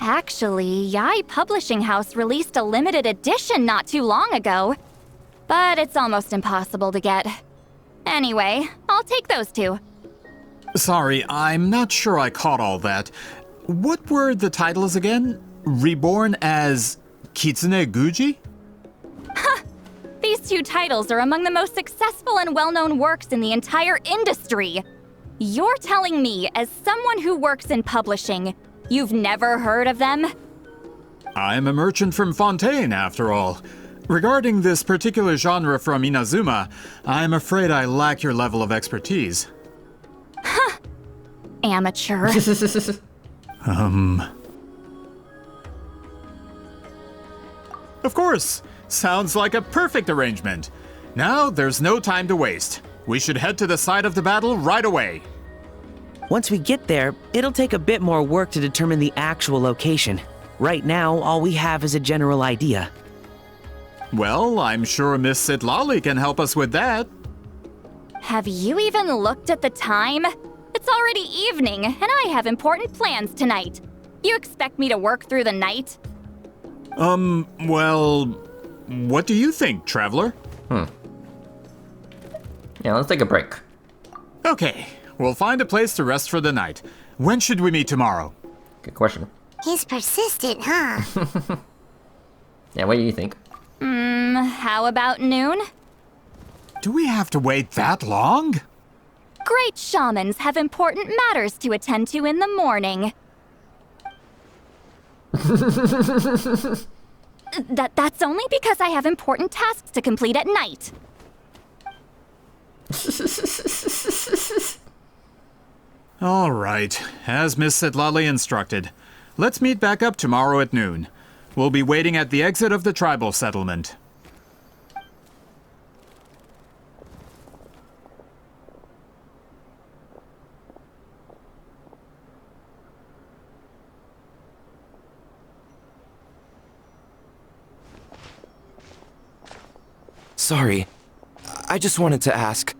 Actually, Yae Publishing House released a limited edition not too long ago, but it's almost impossible to get. Anyway, I'll take those two. Sorry, I'm not sure I caught all that. What were the titles again? Reborn as Kitsune Guji? These two titles are among the most successful and well-known works in the entire industry. You're telling me, as someone who works in publishing, you've never heard of them? I'm a merchant from Fontaine, after all. Regarding this particular genre from Inazuma, I'm afraid I lack your level of expertise. Amateur. Of course! Sounds like a perfect arrangement. Now, there's no time to waste. We should head to the site of the battle right away. Once we get there, it'll take a bit more work to determine the actual location. Right now, all we have is a general idea. Well, I'm sure Miss Sitlali can help us with that. Have you even looked at the time? It's already evening, and I have important plans tonight. You expect me to work through the night? Well, what do you think, Traveler? Yeah, let's take a break. Okay, we'll find a place to rest for the night. When should we meet tomorrow? Good question. He's persistent, huh? Yeah, what do you think? How about noon? Do we have to wait that long? Great shamans have important matters to attend to in the morning. That's only because I have important tasks to complete at night. All right, as Miss Sitlali instructed. Let's meet back up tomorrow at noon. We'll be waiting at the exit of the tribal settlement. Sorry, I just wanted to ask,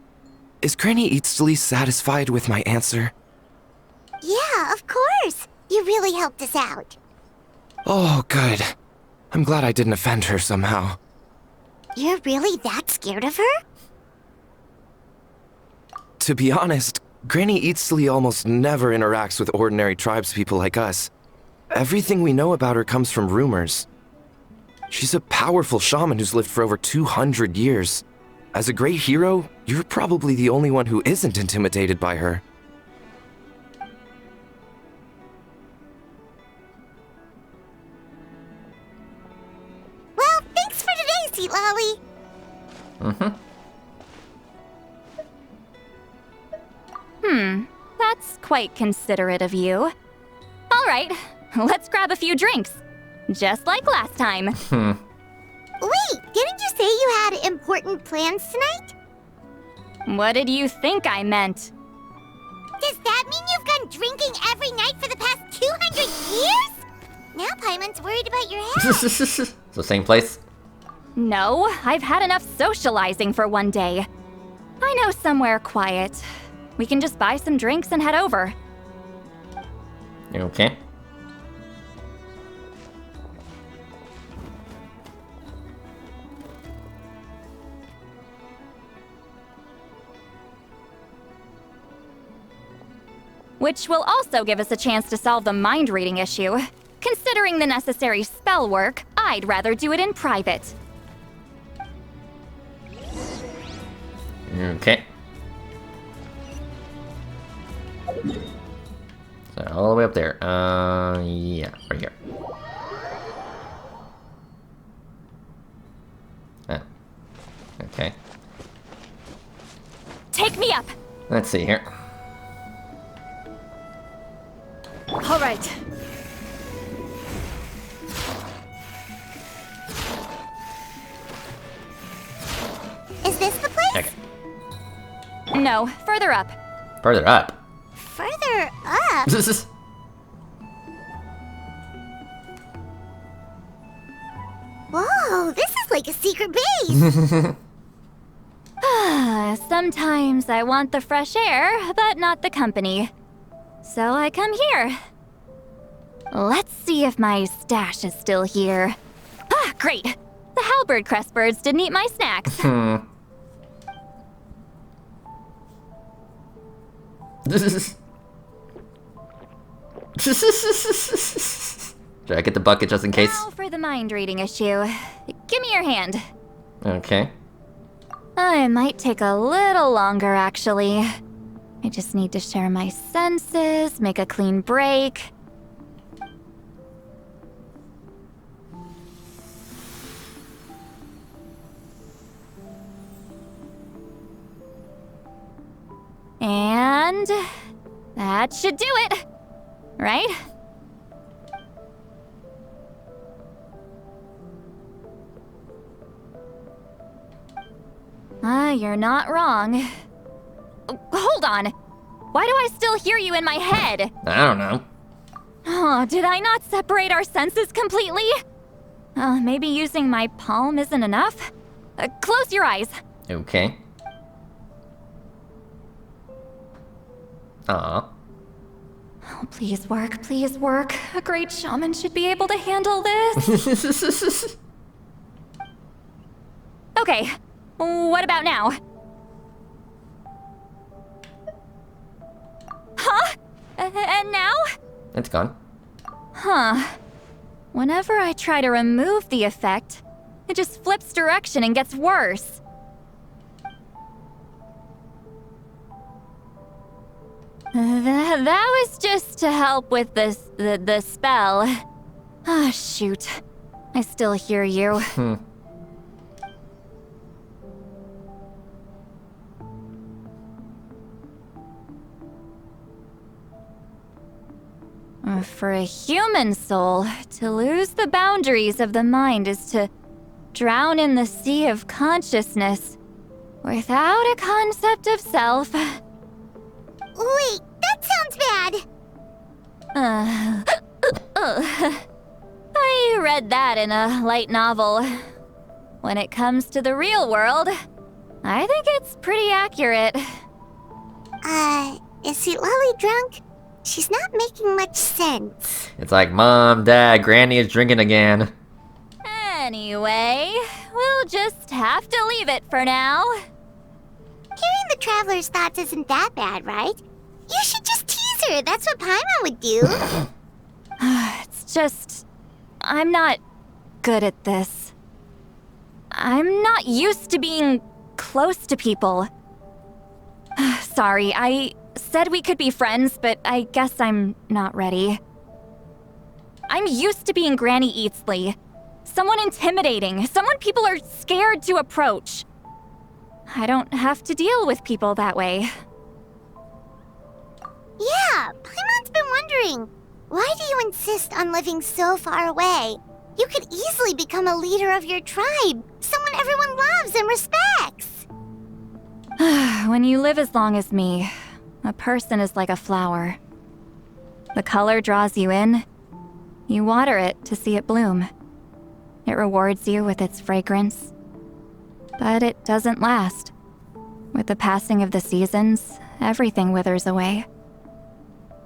is Granny Eatsley satisfied with my answer? Yeah, of course. You really helped us out. Oh, good. I'm glad I didn't offend her somehow. You're really that scared of her? To be honest, Granny Eatsley almost never interacts with ordinary tribespeople like us. Everything we know about her comes from rumors. She's a powerful shaman who's lived for over 200 years. As a great hero, you're probably the only one who isn't intimidated by her. Well, thanks for today, Sweet Lolly. That's quite considerate of you. All right, let's grab a few drinks. Just like last time. Wait, didn't you say you had important plans tonight? What did you think I meant? Does that mean you've gone drinking every night for the past 200 years? Now Paimon's worried about your health. So same place? No, I've had enough socializing for one day. I know somewhere quiet. We can just buy some drinks and head over. Okay. Which will also give us a chance to solve the mind reading issue. Considering the necessary spell work, I'd rather do it in private. Okay. So all the way up there. Yeah, right here. Okay. Take me up! Let's see here. All right. Is this the place? Okay. No, further up. Further up. Further up? Whoa, this is like a secret base. Sometimes I want the fresh air, but not the company. So I come here. Let's see if my stash is still here. Ah, great! The halberd crest birds didn't eat my snacks. Should I get the bucket just in case? Now for the mind reading issue. Give me your hand. Okay. It might take a little longer, actually. I just need to share my senses, make a clean break. And that should do it, right? You're not wrong. Hold on. Why do I still hear you in my head? I don't know. Oh, did I not separate our senses completely? Maybe using my palm isn't enough? Close your eyes. Okay. Aw. Oh, please work, please work. A great shaman should be able to handle this. Okay, what about now? Huh? And now? It's gone. Huh. Whenever I try to remove the effect, it just flips direction and gets worse. That was just to help with the spell. Ah, shoot. I still hear you. For a human soul, to lose the boundaries of the mind is to drown in the sea of consciousness without a concept of self. Wait, that sounds bad. I read that in a light novel. When it comes to the real world, I think it's pretty accurate. Is Lolly drunk? She's not making much sense. It's like, Mom, Dad, Granny is drinking again. Anyway, we'll just have to leave it for now. Hearing the Traveler's thoughts isn't that bad, right? You should just tease her. That's what Paimon would do. It's just... I'm not good at this. I'm not used to being close to people. Sorry, I said we could be friends, but I guess I'm not ready. I'm used to being Granny Eatsley. Someone intimidating, someone people are scared to approach. I don't have to deal with people that way. Yeah, Paimon's been wondering. Why do you insist on living so far away? You could easily become a leader of your tribe, someone everyone loves and respects. When you live as long as me, a person is like a flower. The color draws you in. You water it to see it bloom. It rewards you with its fragrance. But it doesn't last. With the passing of the seasons, everything withers away.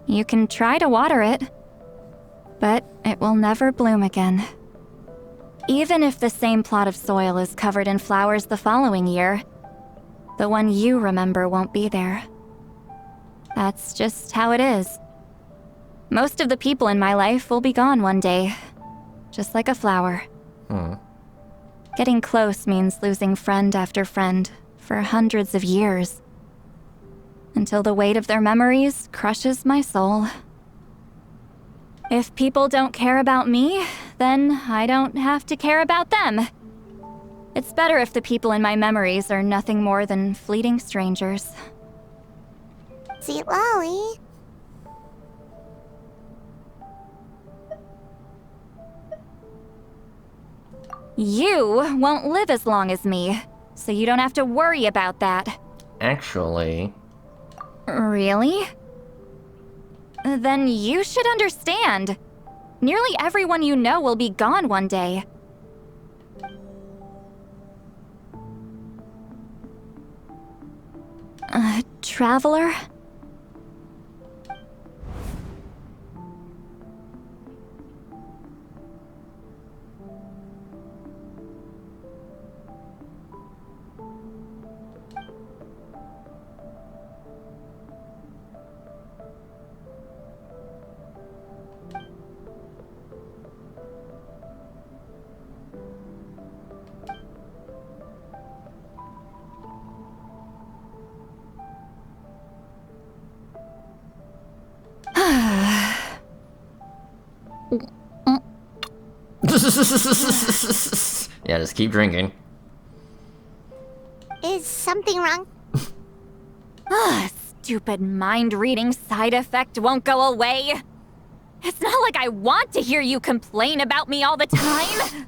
You can try to water it, but it will never bloom again. Even if the same plot of soil is covered in flowers the following year, the one you remember won't be there. That's just how it is. Most of the people in my life will be gone one day, just like a flower. Getting close means losing friend after friend for hundreds of years, until the weight of their memories crushes my soul. If people don't care about me, then I don't have to care about them. It's better if the people in my memories are nothing more than fleeting strangers. Sweet Lolly. You won't live as long as me, so you don't have to worry about that. Actually... Really? Then you should understand. Nearly everyone you know will be gone one day. Traveler? Yeah, just keep drinking. Is something wrong? Stupid mind-reading side effect won't go away. It's not like I want to hear you complain about me all the time.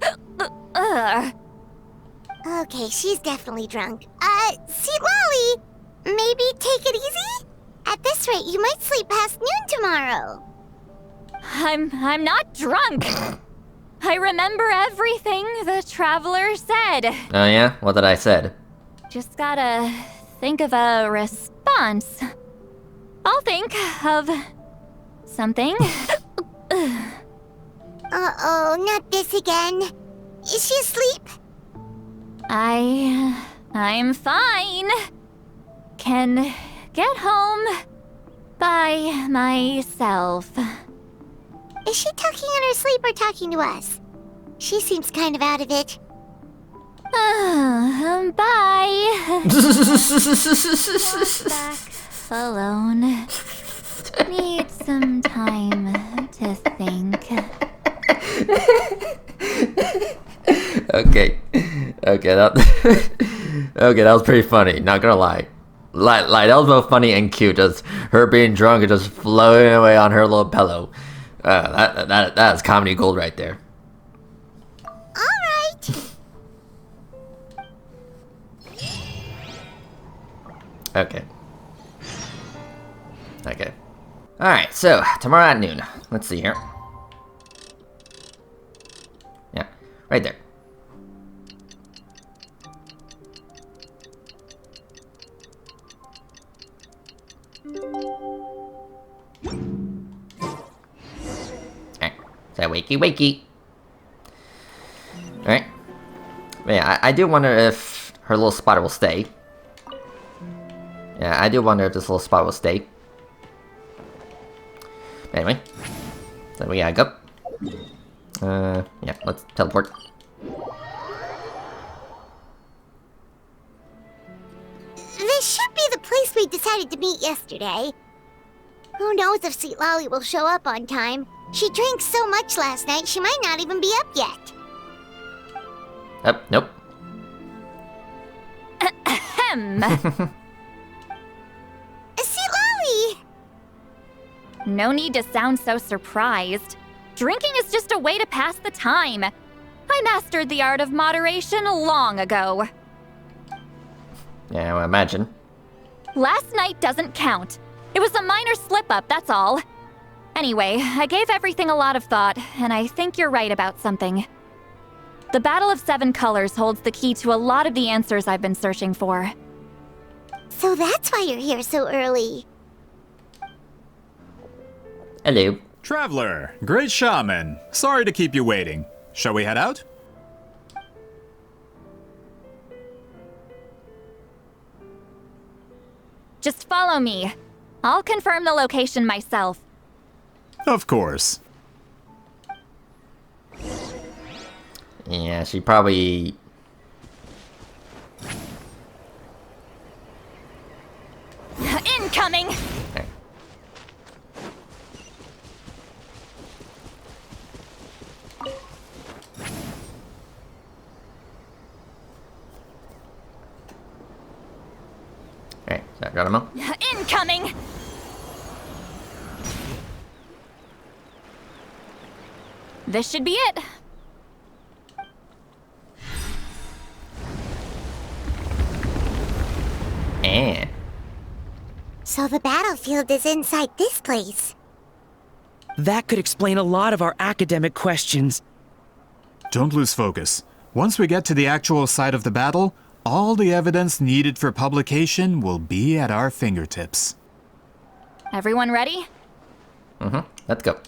Okay, she's definitely drunk. See, Lolly, maybe take it easy? At this rate, you might sleep past noon tomorrow. I'm not drunk. I remember everything the Traveler said. Oh yeah? What did I said? Just gotta think of a response. I'll think of something. Uh-oh, not this again. Is she asleep? I'm fine. Can get home by myself. Is she talking in her sleep or talking to us? She seems kind of out of it. Bye. Back alone. Need some time to think. Okay, that okay, that was pretty funny. Not gonna lie, like that was both funny and cute. Just her being drunk and just floating away on her little pillow. That is comedy gold right there. All right. Okay. All right. So tomorrow at noon. Let's see here. Yeah, right there. wakey wakey. Alright. Yeah, I do wonder if her little spot will stay. Yeah, I do wonder if this little spot will stay. Anyway. So we gotta go. Yeah, let's teleport. This should be the place we decided to meet yesterday. Who knows if Sweet Lolly will show up on time. She drank so much last night, she might not even be up yet. Nope. Ahem. Sweet Lolly! No need to sound so surprised. Drinking is just a way to pass the time. I mastered the art of moderation long ago. Yeah, I imagine. Last night doesn't count. It was a minor slip-up, that's all. Anyway, I gave everything a lot of thought, and I think you're right about something. The Battle of Seven Colors holds the key to a lot of the answers I've been searching for. So that's why you're here so early. Hello. Traveler, great shaman. Sorry to keep you waiting. Shall we head out? Just follow me. I'll confirm the location myself. Of course. Yeah, she probably... Incoming! Okay. Alright, so I got him up. Incoming! This should be it. And... So the battlefield is inside this place. That could explain a lot of our academic questions. Don't lose focus. Once we get to the actual site of the battle, all the evidence needed for publication will be at our fingertips. Everyone ready? Let's go.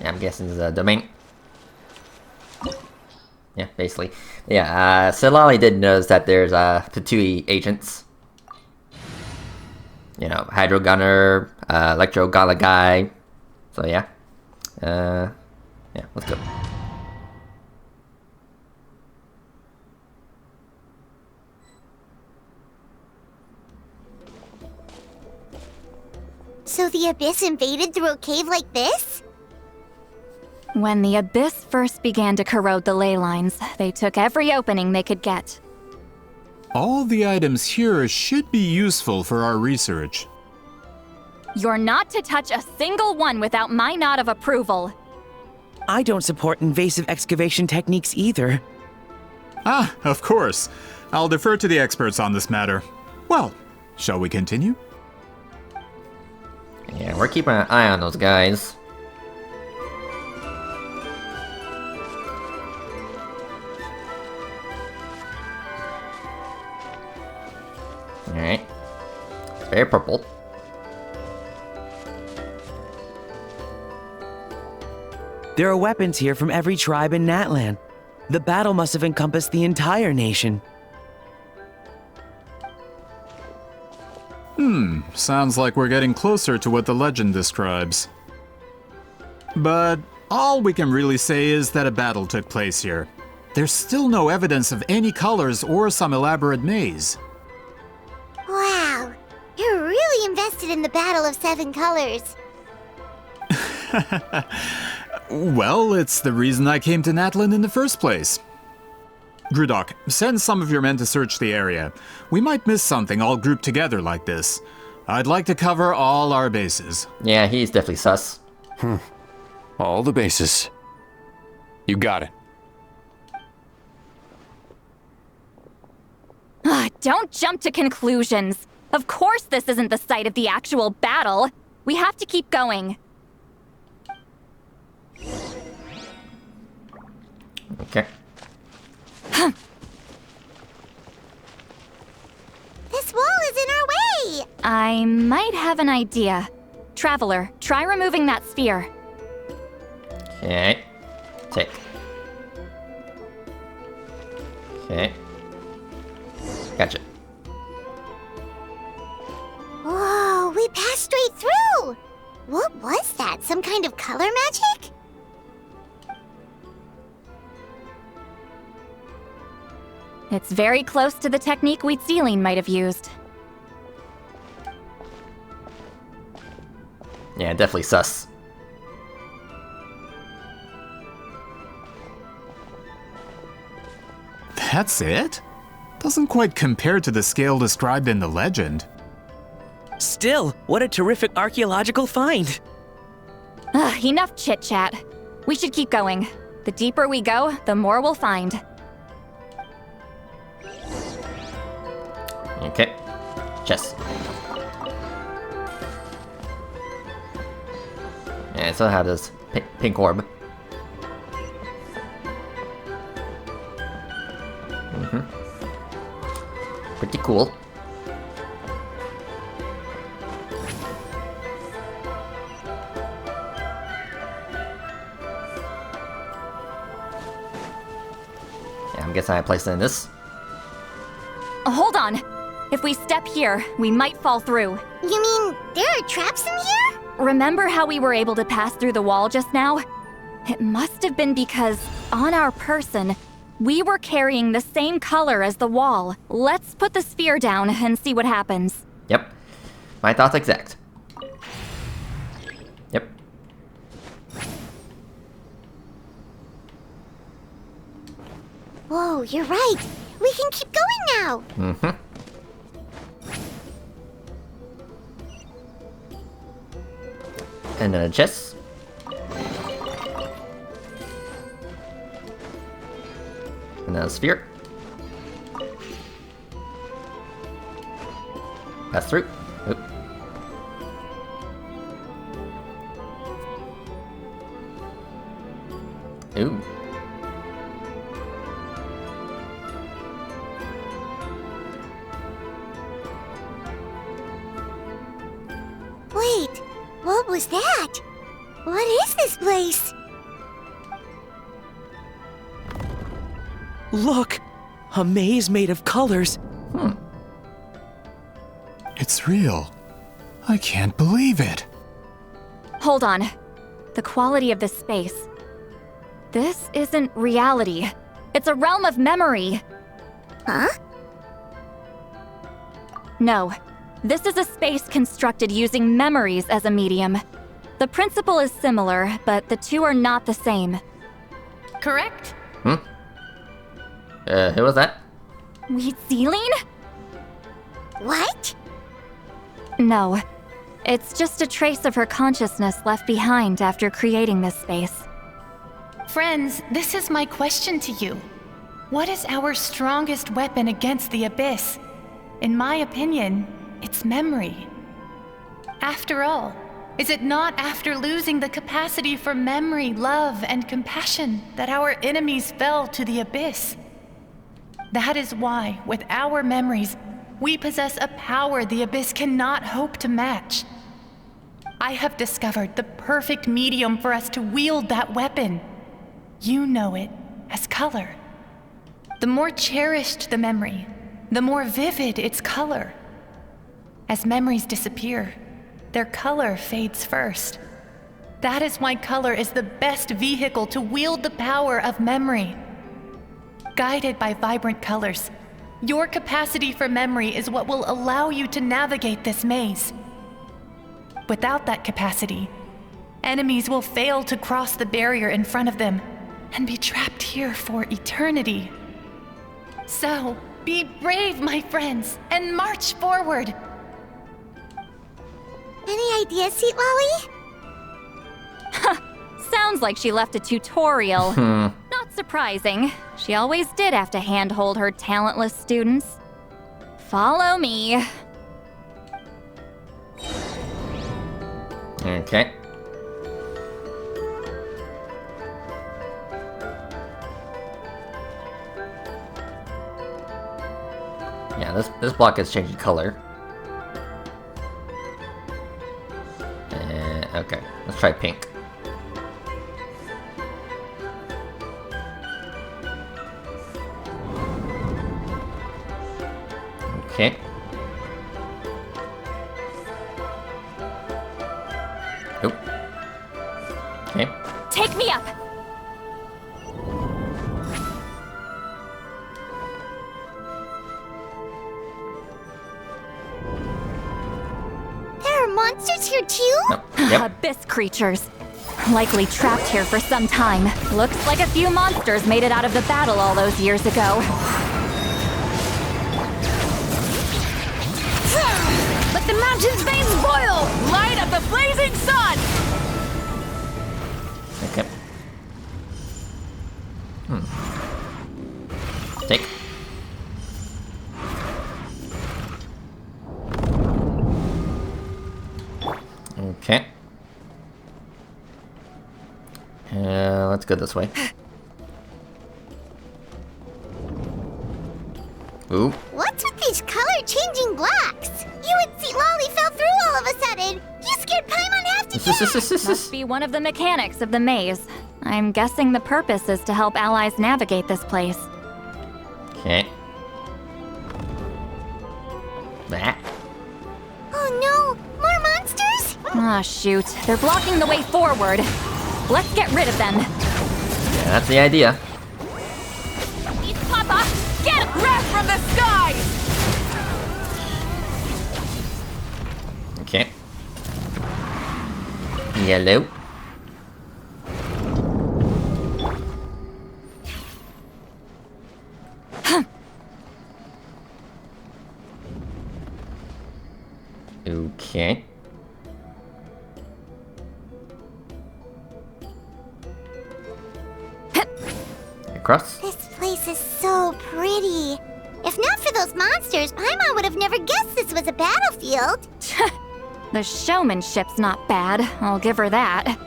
Yeah, I'm guessing this is a domain. Yeah, basically. Yeah, Silali did notice that there's Tatui agents. You know, Hydro Gunner, Electro Gala guy. So yeah. Yeah, let's go. So the Abyss invaded through a cave like this? When the Abyss first began to corrode the ley lines, they took every opening they could get. All the items here should be useful for our research. You're not to touch a single one without my nod of approval. I don't support invasive excavation techniques either. Ah, of course. I'll defer to the experts on this matter. Well, shall we continue? Yeah, we're keeping an eye on those guys. Alright. Very purple. There are weapons here from every tribe in Natlan. The battle must have encompassed the entire nation. Sounds like we're getting closer to what the legend describes. But all we can really say is that a battle took place here. There's still no evidence of any colors or some elaborate maze. Wow, you're really invested in the Battle of Seven Colors. Well, it's the reason I came to Natlan in the first place. Grudok, send some of your men to search the area. We might miss something all grouped together like this. I'd like to cover all our bases. Yeah, he's definitely sus. All the bases. You got it. Don't jump to conclusions. Of course this isn't the site of the actual battle. We have to keep going. Okay. This wall is in our way! I might have an idea. Traveler, try removing that sphere. Okay. Tick. Okay. Gotcha. Whoa, we passed straight through! What was that? Some kind of color magic? It's very close to the technique Wheatsealing might have used. Yeah, definitely sus. That's it? Doesn't quite compare to the scale described in the legend. Still, what a terrific archaeological find! Enough chit-chat. We should keep going. The deeper we go, the more we'll find. Okay. Chess. Yeah, so how does pink orb? Pretty cool. Yeah, I'm guessing I placed it in this. Hold on. If we step here, we might fall through. You mean there are traps in here? Remember how we were able to pass through the wall just now? It must have been because, on our person, we were carrying the same color as the wall. Let's put the sphere down and see what happens. Yep. My thoughts exact. Yep. Whoa, you're right. We can keep going now. Mm-hmm. And then a chest. And then a sphere. Pass through. Oop. Ooh. Wait, what was that? What is this place? Look! A maze made of colors. It's real. I can't believe it. Hold on. The quality of this space. This isn't reality. It's a realm of memory. Huh? No. This is a space constructed using memories as a medium. The principle is similar, but the two are not the same. Correct? Who was that? Wheatsealing? What? No. It's just a trace of her consciousness left behind after creating this space. Friends, this is my question to you. What is our strongest weapon against the Abyss? In my opinion, it's memory. After all, is it not after losing the capacity for memory, love, and compassion that our enemies fell to the Abyss? That is why, with our memories, we possess a power the Abyss cannot hope to match. I have discovered the perfect medium for us to wield that weapon. You know it as color. The more cherished the memory, the more vivid its color. As memories disappear, their color fades first. That is why color is the best vehicle to wield the power of memory. Guided by vibrant colors, your capacity for memory is what will allow you to navigate this maze. Without that capacity, enemies will fail to cross the barrier in front of them and be trapped here for eternity. So, be brave, my friends, and march forward. Any ideas, Sweet Lolly? Sounds like she left a tutorial. Not surprising. She always did have to handhold her talentless students. Follow me. Okay. Yeah, this block is changing color. Let's try pink. Okay. Nope. Okay. Take me up! There are monsters here too? Nope. Yep. Abyss creatures. Likely trapped here for some time. Looks like a few monsters made it out of the battle all those years ago. Let the mountain's veins boil! Light up the blazing sun! Okay. Take. Okay. Let's go this way. Ooh. What's with these color-changing blocks? You and Seat Lolly fell through all of a sudden. You scared Paimon half to death. Must be one of the mechanics of the maze. I'm guessing the purpose is to help allies navigate this place. Okay. That. Oh no! More monsters? Ah, shoot. They're blocking the way forward. Let's get rid of them. Yeah, that's the idea. Eat Papa! Get breath from the sky! Okay. Yellow. Okay. Across. This place is so pretty. If not for those monsters, Paimon would have never guessed this was a battlefield. The showmanship's not bad, I'll give her that.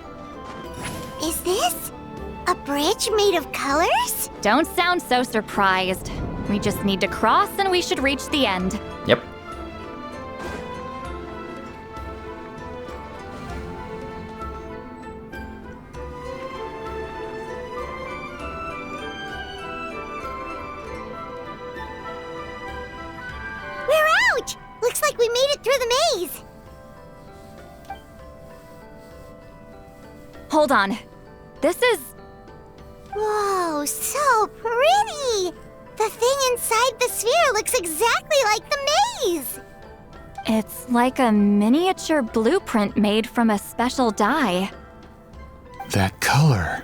Is this a bridge made of colors? Don't sound so surprised. We just need to cross and we should reach the end. Yep. We're out! Looks like we made it through the maze. Hold on. This is... Whoa, so pretty! The thing inside the sphere looks exactly like the maze! It's like a miniature blueprint made from a special dye. That color.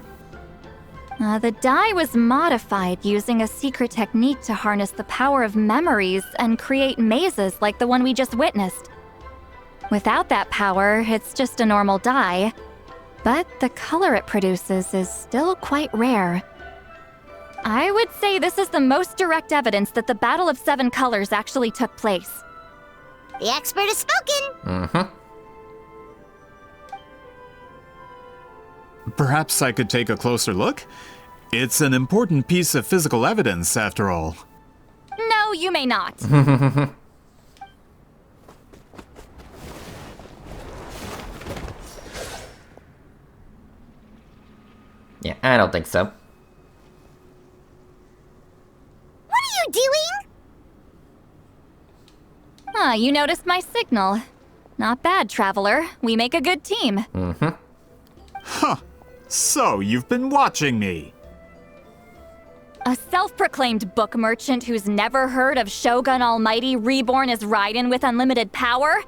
The dye was modified using a secret technique to harness the power of memories and create mazes like the one we just witnessed. Without that power, it's just a normal dye. But the color it produces is still quite rare. I would say this is the most direct evidence that the Battle of Seven Colors actually took place. The expert has spoken! Perhaps I could take a closer look? It's an important piece of physical evidence, after all. No, you may not. Yeah, I don't think so. What are you doing? Ah, you noticed my signal. Not bad, Traveler. We make a good team. Huh. So, you've been watching me. A self-proclaimed book merchant who's never heard of Shogun Almighty reborn as Raiden with unlimited power?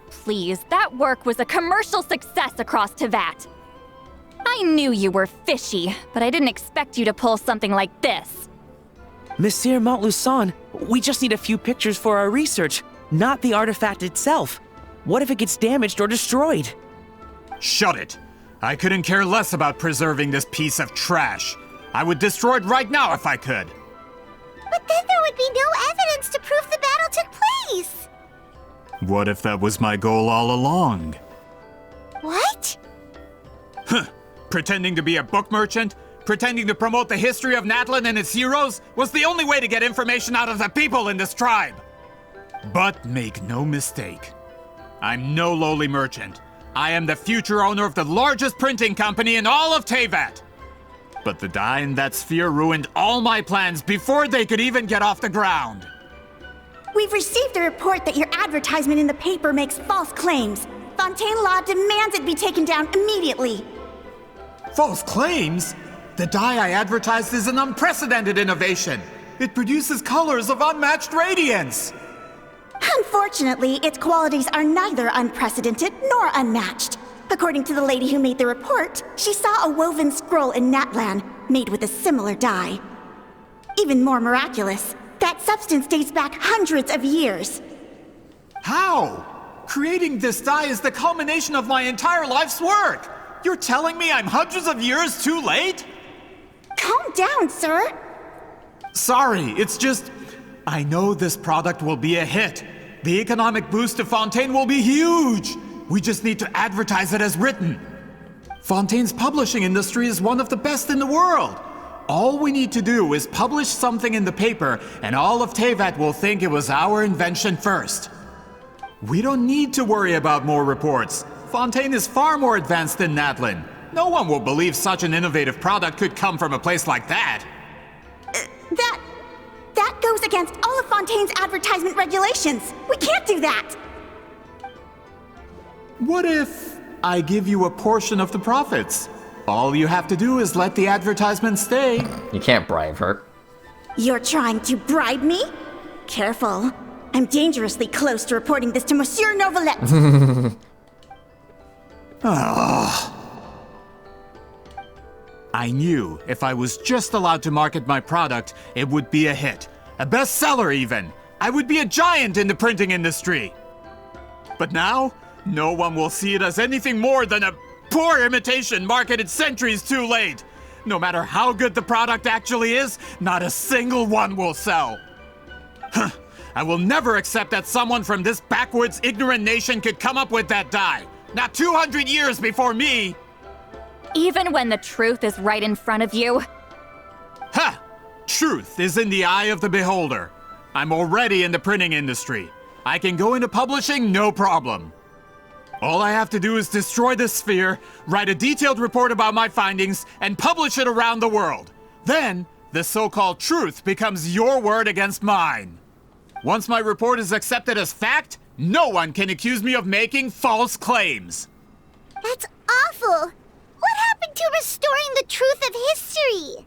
Please, that work was a commercial success across Teyvat. I knew you were fishy, but I didn't expect you to pull something like this. Monsieur Montluçon, we just need a few pictures for our research, not the artifact itself. What if it gets damaged or destroyed? Shut it! I couldn't care less about preserving this piece of trash. I would destroy it right now if I could. But then there would be no evidence to prove the battle took place. What if that was my goal all along? What? Huh. Pretending to be a book merchant, pretending to promote the history of Natlan and its heroes, was the only way to get information out of the people in this tribe. But make no mistake, I'm no lowly merchant. I am the future owner of the largest printing company in all of Teyvat. But the dye in that sphere ruined all my plans before they could even get off the ground. We've received a report that your advertisement in the paper makes false claims. Fontaine Law demands it be taken down immediately. False claims? The dye I advertised is an unprecedented innovation. It produces colors of unmatched radiance. Unfortunately, its qualities are neither unprecedented nor unmatched. According to the lady who made the report, she saw a woven scroll in Natlan made with a similar dye. Even more miraculous, that substance dates back hundreds of years. How? Creating this dye is the culmination of my entire life's work. You're telling me I'm hundreds of years too late? Calm down, sir. Sorry, it's just... I know this product will be a hit. The economic boost to Fontaine will be huge. We just need to advertise it as written. Fontaine's publishing industry is one of the best in the world. All we need to do is publish something in the paper, and all of Teyvat will think it was our invention first. We don't need to worry about more reports. Fontaine is far more advanced than Natlan. No one will believe such an innovative product could come from a place like that. That goes against all of Fontaine's advertisement regulations. We can't do that. What if I give you a portion of the profits? All you have to do is let the advertisement stay. You can't bribe her. You're trying to bribe me? Careful. I'm dangerously close to reporting this to Monsieur Novelette. I knew if I was just allowed to market my product, it would be a hit. A bestseller even. I would be a giant in the printing industry. But now, no one will see it as anything more than a poor imitation marketed centuries too late. No matter how good the product actually is, not a single one will sell. I will never accept that someone from this backwoods, ignorant nation could come up with that dye. Not 200 years before me! Even when the truth is right in front of you? Ha! Truth is in the eye of the beholder. I'm already in the printing industry. I can go into publishing, no problem. All I have to do is destroy this sphere, write a detailed report about my findings, and publish it around the world. Then, the so-called truth becomes your word against mine. Once my report is accepted as fact, no one can accuse me of making false claims. That's awful. What happened to restoring the truth of history?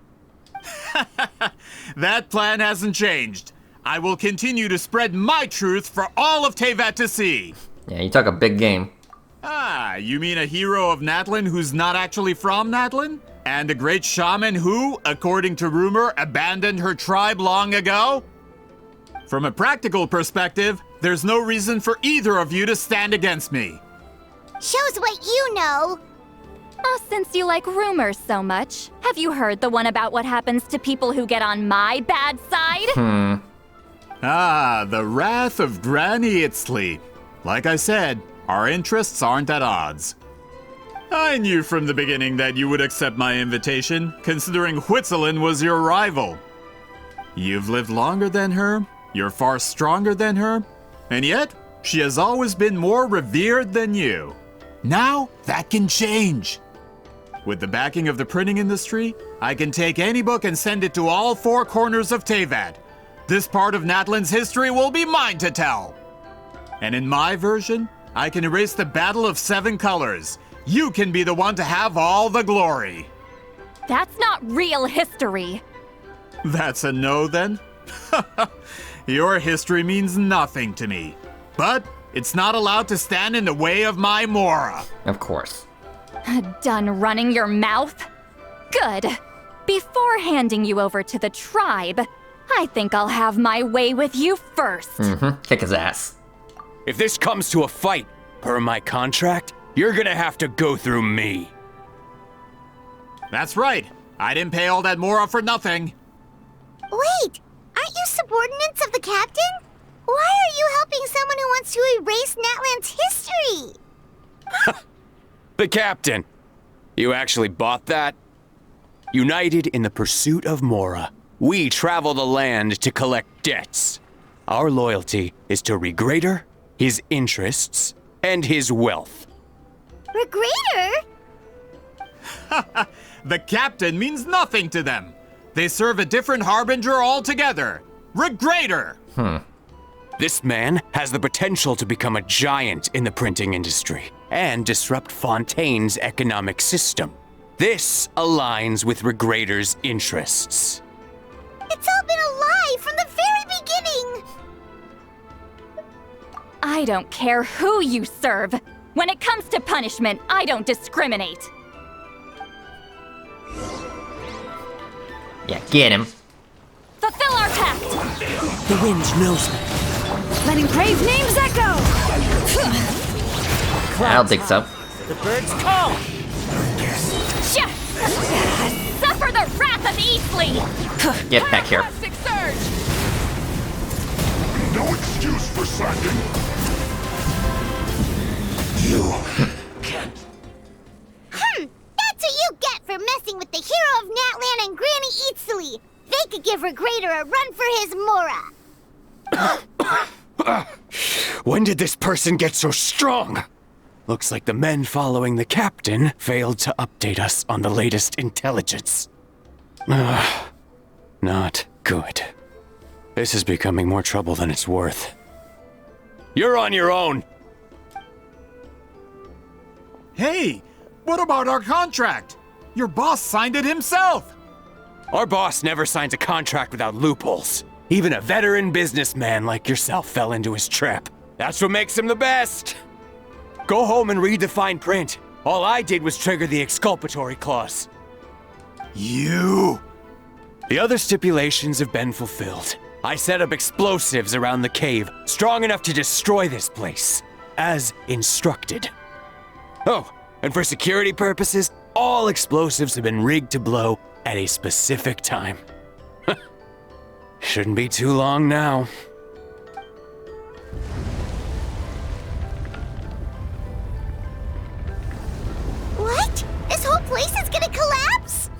That plan hasn't changed. I will continue to spread my truth for all of Teyvat to see. Yeah, you talk a big game. Ah, you mean a hero of Natlan who's not actually from Natlan? And a great shaman who, according to rumor, abandoned her tribe long ago? From a practical perspective, there's no reason for either of you to stand against me. Shows what you know. Since you like rumors so much, have you heard the one about what happens to people who get on my bad side? Ah, the wrath of Granny Itzley. Like I said, our interests aren't at odds. I knew from the beginning that you would accept my invitation, considering Huitzilin was your rival. You've lived longer than her, you're far stronger than her, and yet, she has always been more revered than you. Now, that can change. With the backing of the printing industry, I can take any book and send it to all four corners of Teyvat. This part of Natlan's history will be mine to tell. And in my version, I can erase the Battle of Seven Colors. You can be the one to have all the glory. That's not real history. That's a no then? Your history means nothing to me. But it's not allowed to stand in the way of my Mora. Of course. Done running your mouth? Good. Before handing you over to the tribe, I think I'll have my way with you first. Kick his ass. If this comes to a fight, per my contract, you're gonna have to go through me. That's right. I didn't pay all that Mora for nothing. Wait, aren't you subordinates of the captain? Why are you helping someone who wants to erase Natlan's history? The captain. You actually bought that? United in the pursuit of Mora, we travel the land to collect debts. Our loyalty is to Regreater, his interests, and his wealth. Regrader? The captain means nothing to them. They serve a different harbinger altogether. Regrader! This man has the potential to become a giant in the printing industry and disrupt Fontaine's economic system. This aligns with Regrader's interests. It's all been a lie from the very beginning! I don't care who you serve. When it comes to punishment, I don't discriminate. Yeah, get him. Fulfill our pact! The wind knows me. Letting praise names echo! I don't think so. The birds call! Shah! Suffer the wrath of Eastleigh! Get back here. No excuse for slacking. You can't. That's what you get for messing with the hero of Natlan and Granny Eatsley. They could give Regrader a run for his Mora. When did this person get so strong? Looks like the men following the captain failed to update us on the latest intelligence. Not good. This is becoming more trouble than it's worth. You're on your own! Hey, what about our contract? Your boss signed it himself! Our boss never signs a contract without loopholes. Even a veteran businessman like yourself fell into his trap. That's what makes him the best! Go home and read the fine print. All I did was trigger the exculpatory clause. You! The other stipulations have been fulfilled. I set up explosives around the cave, strong enough to destroy this place, as instructed. Oh, and for security purposes, all explosives have been rigged to blow at a specific time. Shouldn't be too long now. What? This whole place is gonna collapse?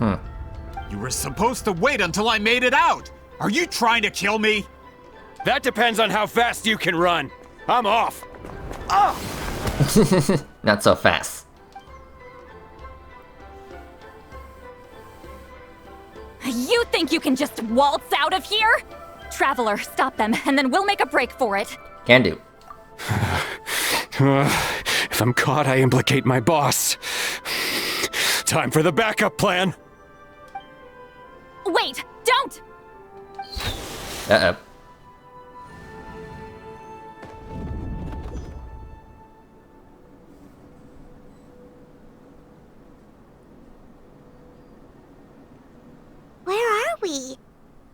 You were supposed to wait until I made it out! Are you trying to kill me? That depends on how fast you can run. I'm off. Not so fast. You think you can just waltz out of here? Traveler, stop them, and then we'll make a break for it. Can do. If I'm caught, I implicate my boss. Time for the backup plan. Wait, don't! Uh-oh. Where are we?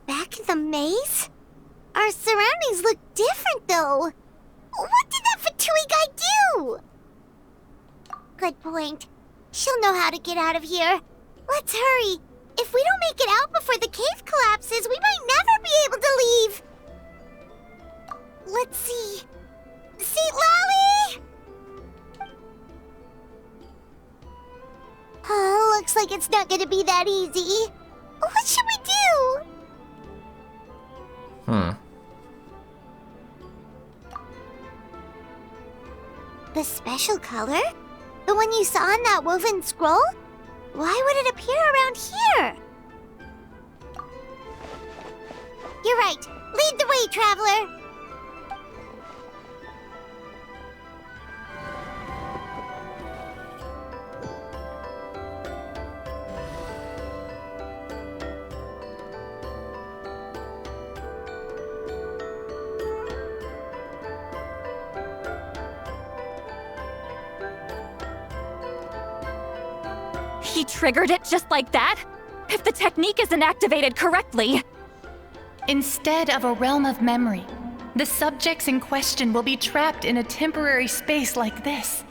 Back in the maze? Our surroundings look different, though. What did that Fatui guy do? Good point. She'll know how to get out of here. Let's hurry. If we don't make it out before the cave collapses, we might never be able to leave. Let's see. Seat Lally! Oh, looks like it's not gonna be that easy. What should we do? The special color? The one you saw in that woven scroll? Why would it appear around here? You're right. Lead the way, traveler. He triggered it just like that? If the technique isn't activated correctly... Instead of a realm of memory, the subjects in question will be trapped in a temporary space like this.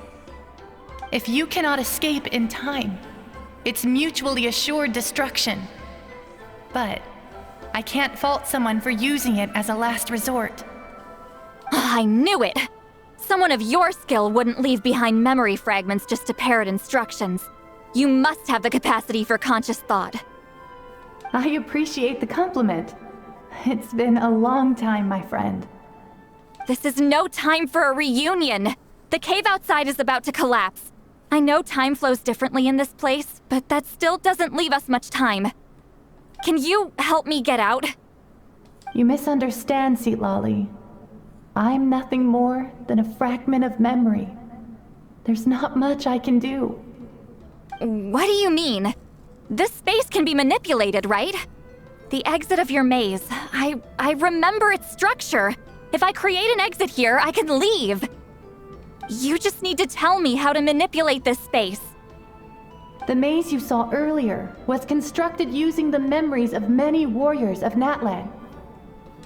If you cannot escape in time, it's mutually assured destruction. But I can't fault someone for using it as a last resort. I knew it! Someone of your skill wouldn't leave behind memory fragments just to parrot instructions. You must have the capacity for conscious thought. I appreciate the compliment. It's been a long time, my friend. This is no time for a reunion. The cave outside is about to collapse. I know time flows differently in this place, but that still doesn't leave us much time. Can you help me get out? You misunderstand, Seatlali. I'm nothing more than a fragment of memory. There's not much I can do. What do you mean? This space can be manipulated, right? The exit of your maze. I remember its structure. If I create an exit here, I can leave. You just need to tell me how to manipulate this space. The maze you saw earlier was constructed using the memories of many warriors of Natlan.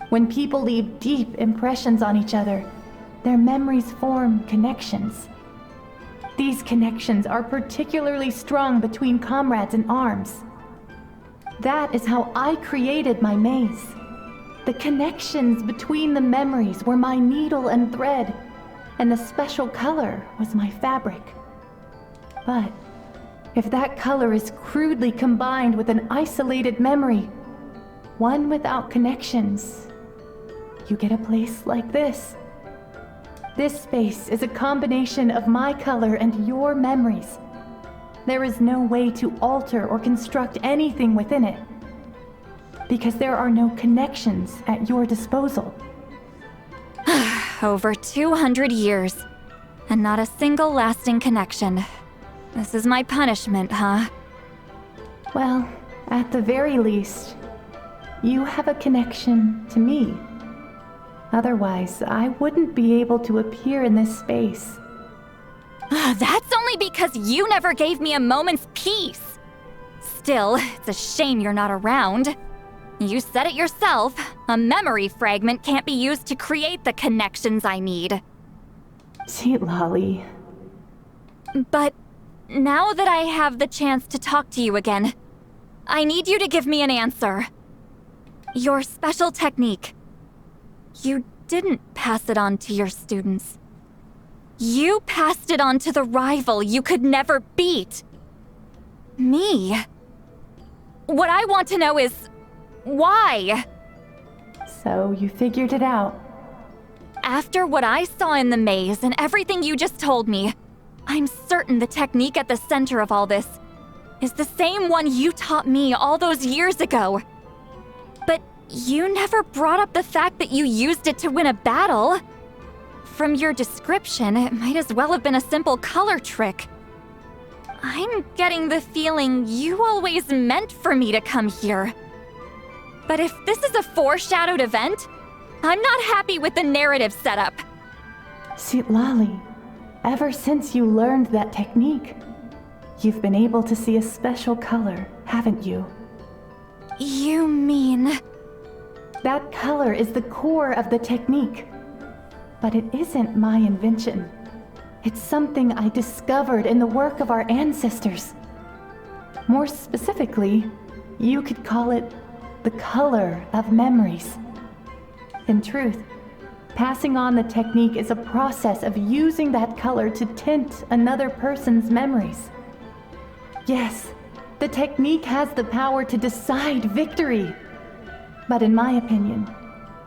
When people leave deep impressions on each other, their memories form connections. These connections are particularly strong between comrades in arms. That is how I created my maze. The connections between the memories were my needle and thread, and the special color was my fabric. But if that color is crudely combined with an isolated memory, one without connections, you get a place like this. This space is a combination of my color and your memories. There is no way to alter or construct anything within it, because there are no connections at your disposal. Over 200 years, and not a single lasting connection. This is my punishment, huh? Well, at the very least, you have a connection to me. Otherwise, I wouldn't be able to appear in this space. That's only because you never gave me a moment's peace. Still, it's a shame you're not around. You said it yourself. A memory fragment can't be used to create the connections I need. Seatlali. But now that I have the chance to talk to you again, I need you to give me an answer. Your special technique. You didn't pass it on to your students. You passed it on to the rival you could never beat. Me. What I want to know is, why? So you figured it out. After what I saw in the maze and everything you just told me, I'm certain the technique at the center of all this is the same one you taught me all those years ago. But you never brought up the fact that you used it to win a battle. From your description, it might as well have been a simple color trick. I'm getting the feeling you always meant for me to come here. But if this is a foreshadowed event, I'm not happy with the narrative setup. Seatlali, ever since you learned that technique, you've been able to see a special color, haven't you? You mean... That color is the core of the technique. But it isn't my invention. It's something I discovered in the work of our ancestors. More specifically, you could call it the color of memories. In truth, passing on the technique is a process of using that color to tint another person's memories. Yes, the technique has the power to decide victory. But in my opinion,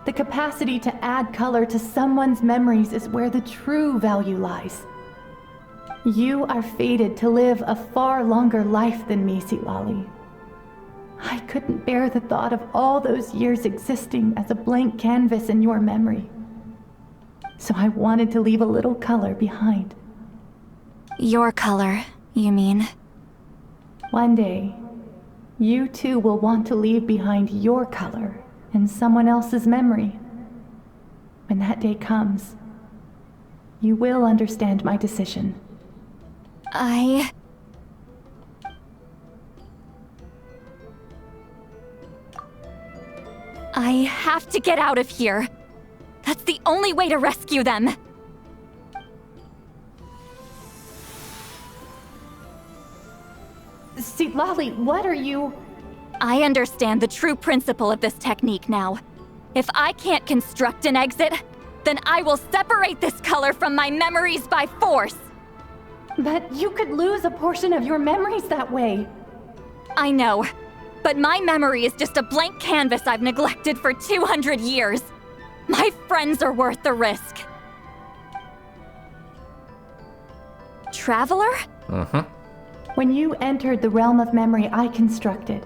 the capacity to add color to someone's memories is where the true value lies. You are fated to live a far longer life than me, Seatlali. I couldn't bear the thought of all those years existing as a blank canvas in your memory. So I wanted to leave a little color behind. Your color, you mean? One day, you too will want to leave behind your color in someone else's memory. When that day comes, you will understand my decision. I have to get out of here. That's the only way to rescue them. Seatlali, what are you... I understand the true principle of this technique now. If I can't construct an exit, then I will separate this color from my memories by force. But you could lose a portion of your memories that way. I know, but my memory is just a blank canvas I've neglected for 200 years. My friends are worth the risk. Traveler? When you entered the realm of memory I constructed,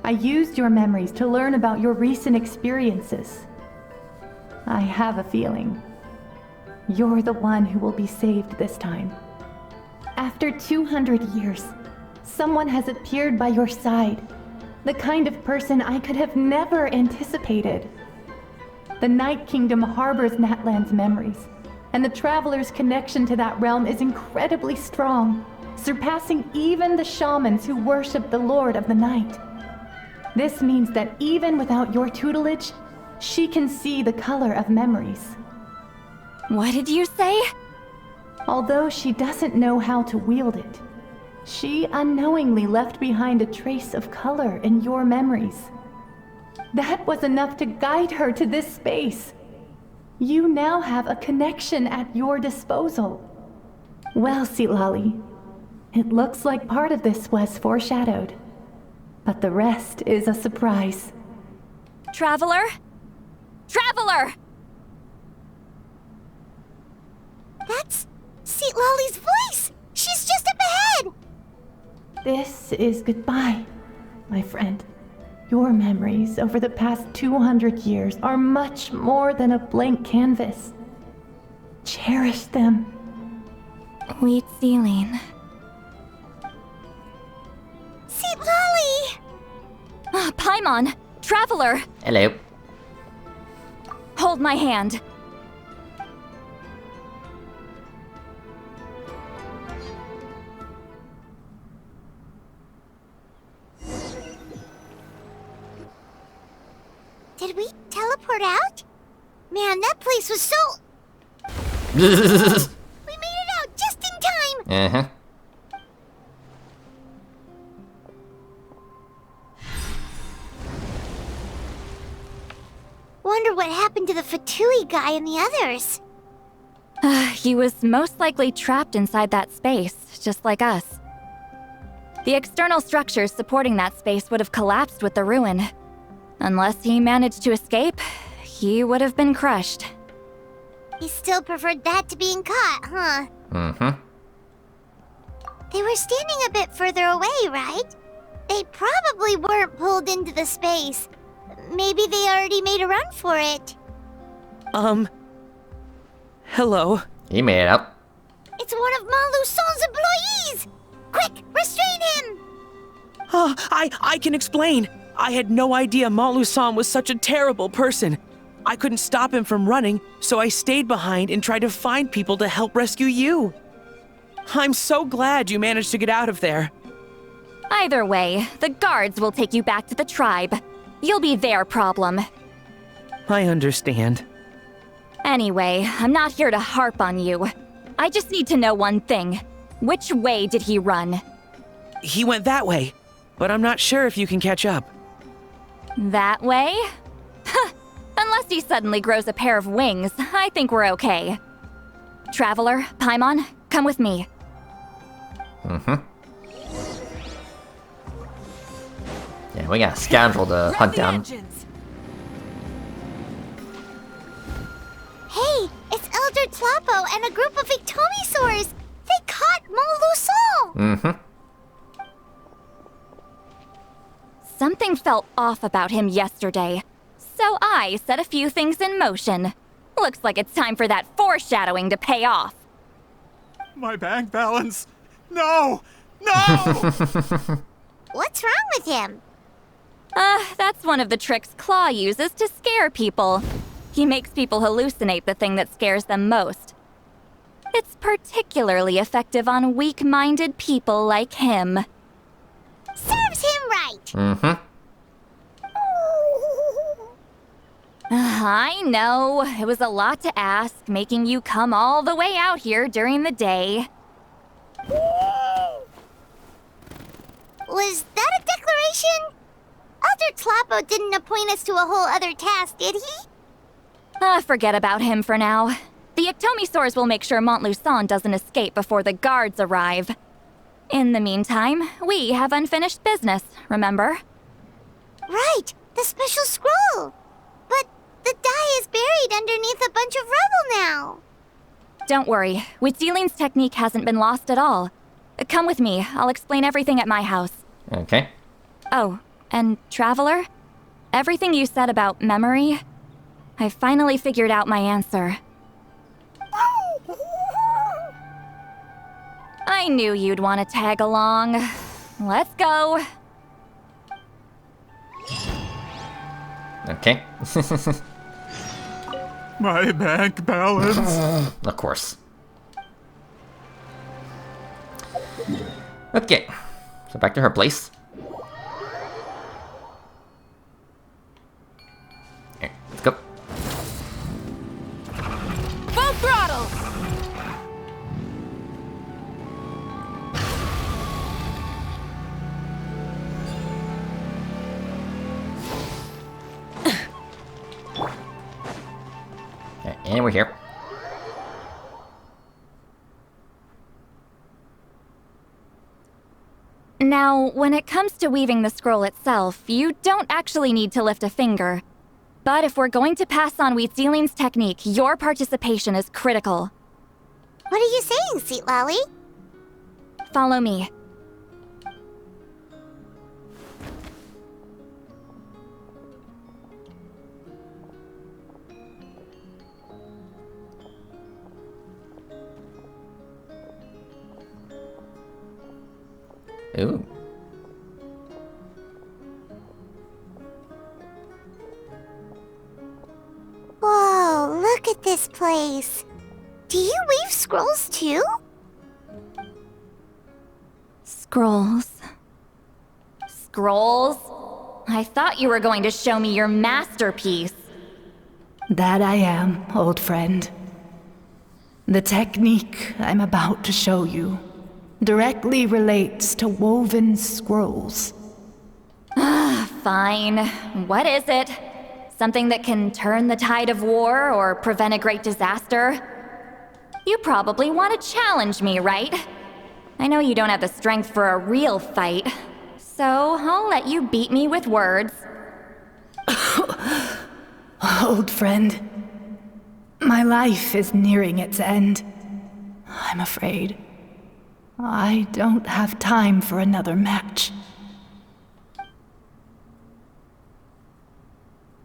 I used your memories to learn about your recent experiences. I have a feeling you're the one who will be saved this time. After 200 years, someone has appeared by your side, the kind of person I could have never anticipated. The Night Kingdom harbors Natlan's memories, and the Traveler's connection to that realm is incredibly strong, surpassing even the shamans who worship the Lord of the Night. This means that even without your tutelage, she can see the color of memories. What did you say? Although she doesn't know how to wield it, she unknowingly left behind a trace of color in your memories. That was enough to guide her to this space. You now have a connection at your disposal. Well, Sitlali, it looks like part of this was foreshadowed, but the rest is a surprise. Traveler? Traveler! That's Sitlali's voice! She's just up ahead! This is goodbye, my friend. Your memories over the past 200 years are much more than a blank canvas. Cherish them. Wheatsealing. Sitlali! Paimon! Traveler! Hello. Hold my hand. Did we teleport out? Man, that place was so... We made it out just in time! Wonder what happened to the Fatui guy and the others. He was most likely trapped inside that space, just like us. The external structures supporting that space would have collapsed with the ruin. Unless he managed to escape, he would have been crushed. He still preferred that to being caught, huh? They were standing a bit further away, right? They probably weren't pulled into the space. Maybe they already made a run for it. Hello? He made it up. It's one of Malu Son's employees! Quick, restrain him! I can explain. I had no idea Malu-san was such a terrible person. I couldn't stop him from running, so I stayed behind and tried to find people to help rescue you. I'm so glad you managed to get out of there. Either way, the guards will take you back to the tribe. You'll be their problem. I understand. Anyway, I'm not here to harp on you. I just need to know one thing. Which way did he run? He went that way, but I'm not sure if you can catch up. That way? Unless he suddenly grows a pair of wings, I think we're okay. Traveler, Paimon, come with me. Yeah, we got a scoundrel to hunt down. Hey, it's Elder Tlapo and a group of Ictomisaurs! They caught Malu Son! Something felt off about him yesterday, so I set a few things in motion. Looks like it's time for that foreshadowing to pay off. My bank balance! No! No! What's wrong with him? That's one of the tricks Claw uses to scare people. He makes people hallucinate the thing that scares them most. It's particularly effective on weak-minded people like him. Serves him right! I know. It was a lot to ask, making you come all the way out here during the day. Was that a declaration? Elder Tlapo didn't appoint us to a whole other task, did he? Forget about him for now. The Ictomisaurs will make sure Montluçon doesn't escape before the guards arrive. In the meantime, we have unfinished business, remember? Right, the special scroll! But the die is buried underneath a bunch of rubble now! Don't worry, Wheatsealing's technique hasn't been lost at all. Come with me. I'll explain everything at my house. Okay. Oh, and Traveler? Everything you said about memory, I finally figured out my answer. I knew you'd want to tag along. Let's go. Okay. My bank balance. Of course. Okay. So back to her place. Okay, let's go. Full throttle! Okay, and we're here. Now, when it comes to weaving the scroll itself, you don't actually need to lift a finger. But if we're going to pass on Wheatzealing's technique, your participation is critical. What are you saying, Sweet Lolly? Follow me. Ooh. Whoa, look at this place. Do you weave scrolls too? Scrolls. Scrolls? I thought you were going to show me your masterpiece. That I am, old friend. The technique I'm about to show you directly relates to woven scrolls. Fine. What is it? Something that can turn the tide of war or prevent a great disaster? You probably want to challenge me, right? I know you don't have the strength for a real fight, so I'll let you beat me with words. Old friend, my life is nearing its end. I'm afraid I don't have time for another match.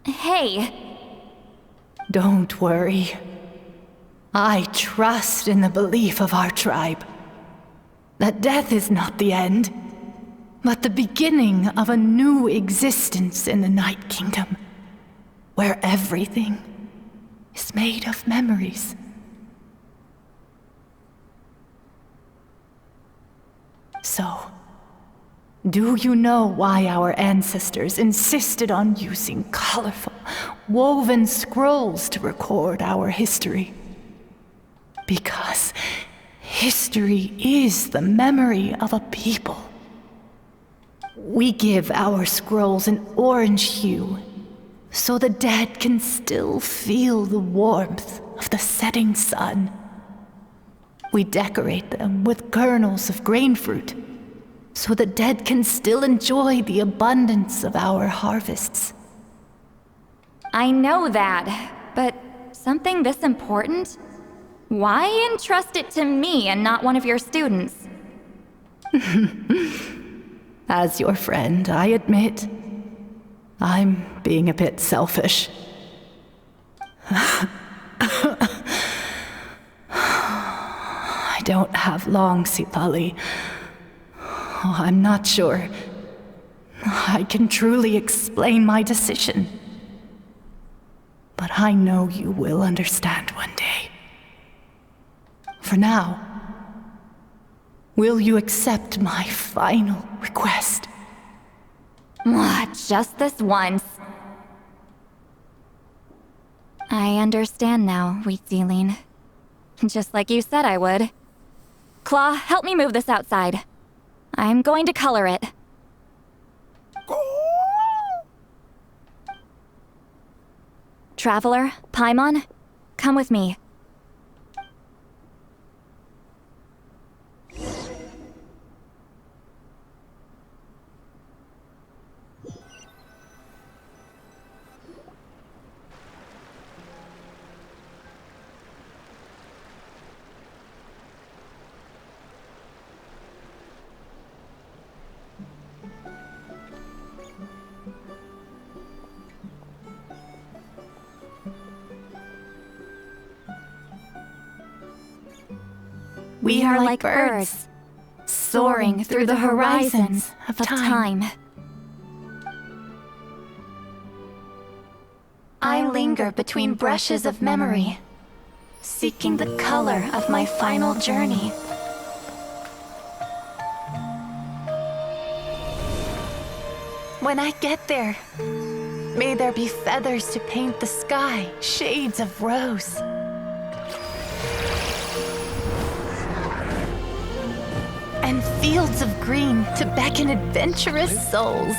Hey. Don't worry. I trust in the belief of our tribe that death is not the end, but the beginning of a new existence in the Night Kingdom, where everything is made of memories. So, do you know why our ancestors insisted on using colorful, woven scrolls to record our history? Because history is the memory of a people. We give our scrolls an orange hue, so the dead can still feel the warmth of the setting sun. We decorate them with kernels of grain fruit, so the dead can still enjoy the abundance of our harvests. I know that, but something this important? Why entrust it to me and not one of your students? As your friend, I admit, I'm being a bit selfish. I don't have long, Sipali. Oh, I'm not sure I can truly explain my decision. But I know you will understand one day. For now, will you accept my final request? Just this once. I understand now, Wheatzealing. Just like you said I would. Claw, help me move this outside. I'm going to color it. Traveler, Paimon, come with me. We are like birds, soaring through the horizons of time. I linger between brushes of memory, seeking the color of my final journey. When I get there, may there be feathers to paint the sky, shades of rose. And fields of green to beckon adventurous souls.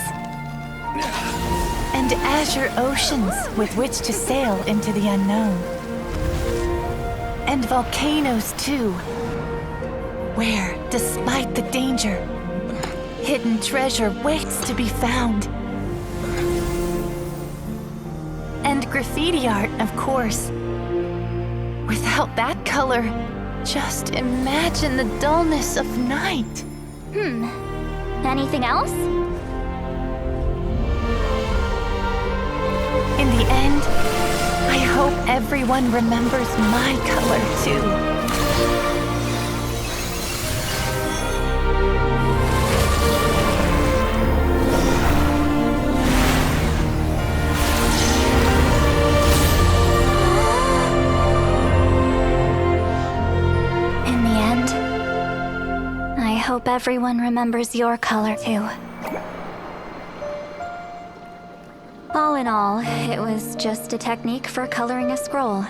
And azure oceans with which to sail into the unknown. And volcanoes too, where, despite the danger, hidden treasure waits to be found. And graffiti art, of course. Without that color, just imagine the dullness of night. Anything else? In the end, I hope everyone remembers my color too. In the end, I hope everyone remembers your color too. All in all, it was just a technique for coloring a scroll.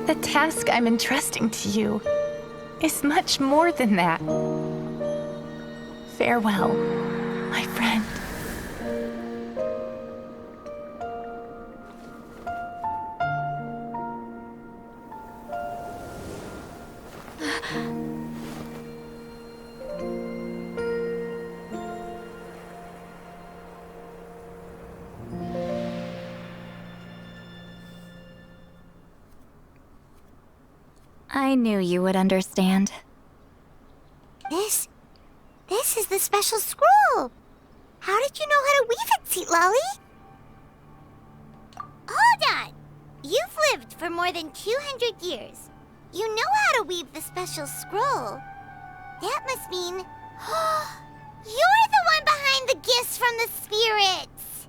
The task I'm entrusting to you is much more than that. Farewell, my friend. I knew you would understand. This is the special scroll. How did you know how to weave it, Seat Lolly? Hold on. You've lived for more than 200 years. You know how to weave the special scroll. That must mean you're the one behind the gifts from the spirits.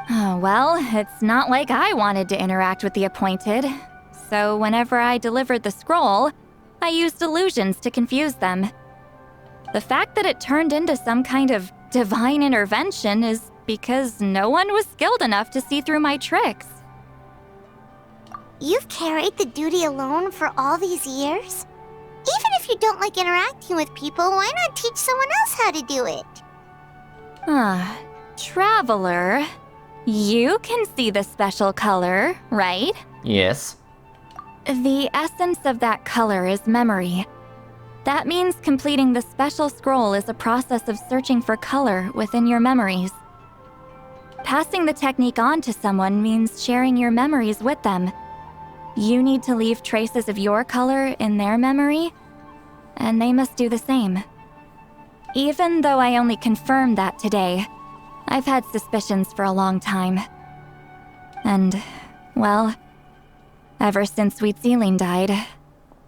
Oh, well, it's not like I wanted to interact with the appointed. So whenever I delivered the scroll, I used illusions to confuse them. The fact that it turned into some kind of divine intervention is because no one was skilled enough to see through my tricks. You've carried the duty alone for all these years? Even if you don't like interacting with people, why not teach someone else how to do it? Traveler, you can see the special color, right? Yes. The essence of that color is memory. That means completing the special scroll is a process of searching for color within your memories. Passing the technique on to someone means sharing your memories with them. You need to leave traces of your color in their memory, and they must do the same. Even though I only confirmed that today, I've had suspicions for a long time. And, well, ever since Sweet Celine died,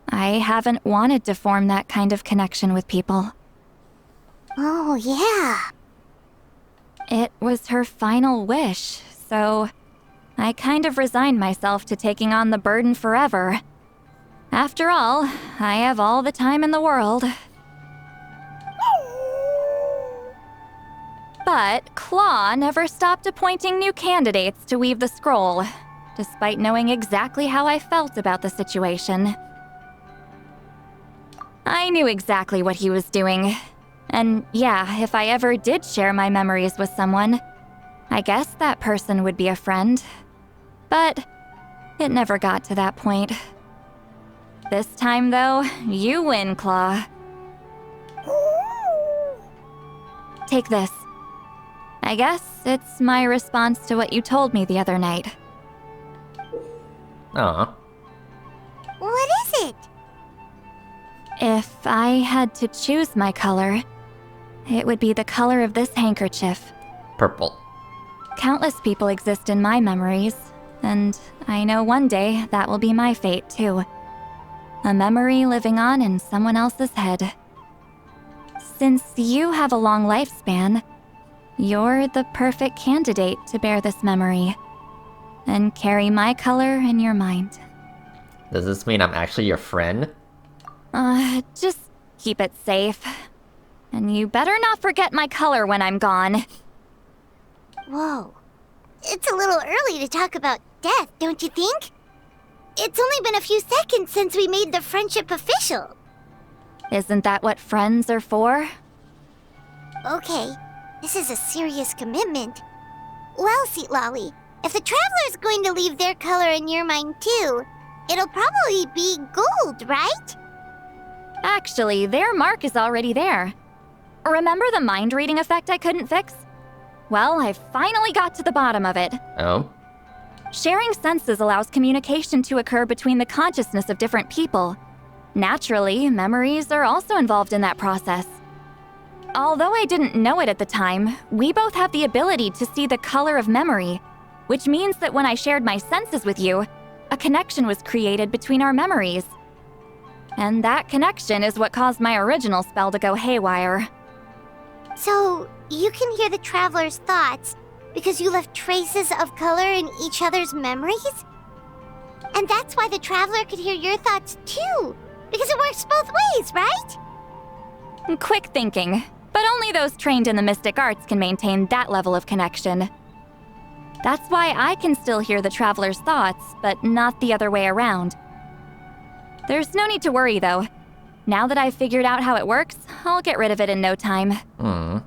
I haven't wanted to form that kind of connection with people. Oh, yeah. It was her final wish, so I kind of resigned myself to taking on the burden forever. After all, I have all the time in the world. But Claw never stopped appointing new candidates to weave the scroll, despite knowing exactly how I felt about the situation. I knew exactly what he was doing. And yeah, if I ever did share my memories with someone, I guess that person would be a friend. But it never got to that point. This time, though, you win, Claw. Take this. I guess it's my response to what you told me the other night. Aw. What is it? If I had to choose my color, it would be the color of this handkerchief. Purple. Countless people exist in my memories, and I know one day that will be my fate too. A memory living on in someone else's head. Since you have a long lifespan, you're the perfect candidate to bear this memory and carry my color in your mind. Does this mean I'm actually your friend? Just keep it safe. And you better not forget my color when I'm gone. Whoa. It's a little early to talk about death, don't you think? It's only been a few seconds since we made the friendship official. Isn't that what friends are for? Okay, this is a serious commitment. Well, Seat Lolly, if the Traveler's going to leave their color in your mind too, it'll probably be gold, right? Actually, their mark is already there. Remember the mind reading effect I couldn't fix? Well, I finally got to the bottom of it. Oh? Sharing senses allows communication to occur between the consciousness of different people. Naturally, memories are also involved in that process. Although I didn't know it at the time, we both have the ability to see the color of memory, which means that when I shared my senses with you, a connection was created between our memories. And that connection is what caused my original spell to go haywire. So, you can hear the Traveler's thoughts because you left traces of color in each other's memories? And that's why the Traveler could hear your thoughts too, because it works both ways, right? Quick thinking, but only those trained in the mystic arts can maintain that level of connection. That's why I can still hear the Traveler's thoughts, but not the other way around. There's no need to worry, though. Now that I've figured out how it works, I'll get rid of it in no time. Oh.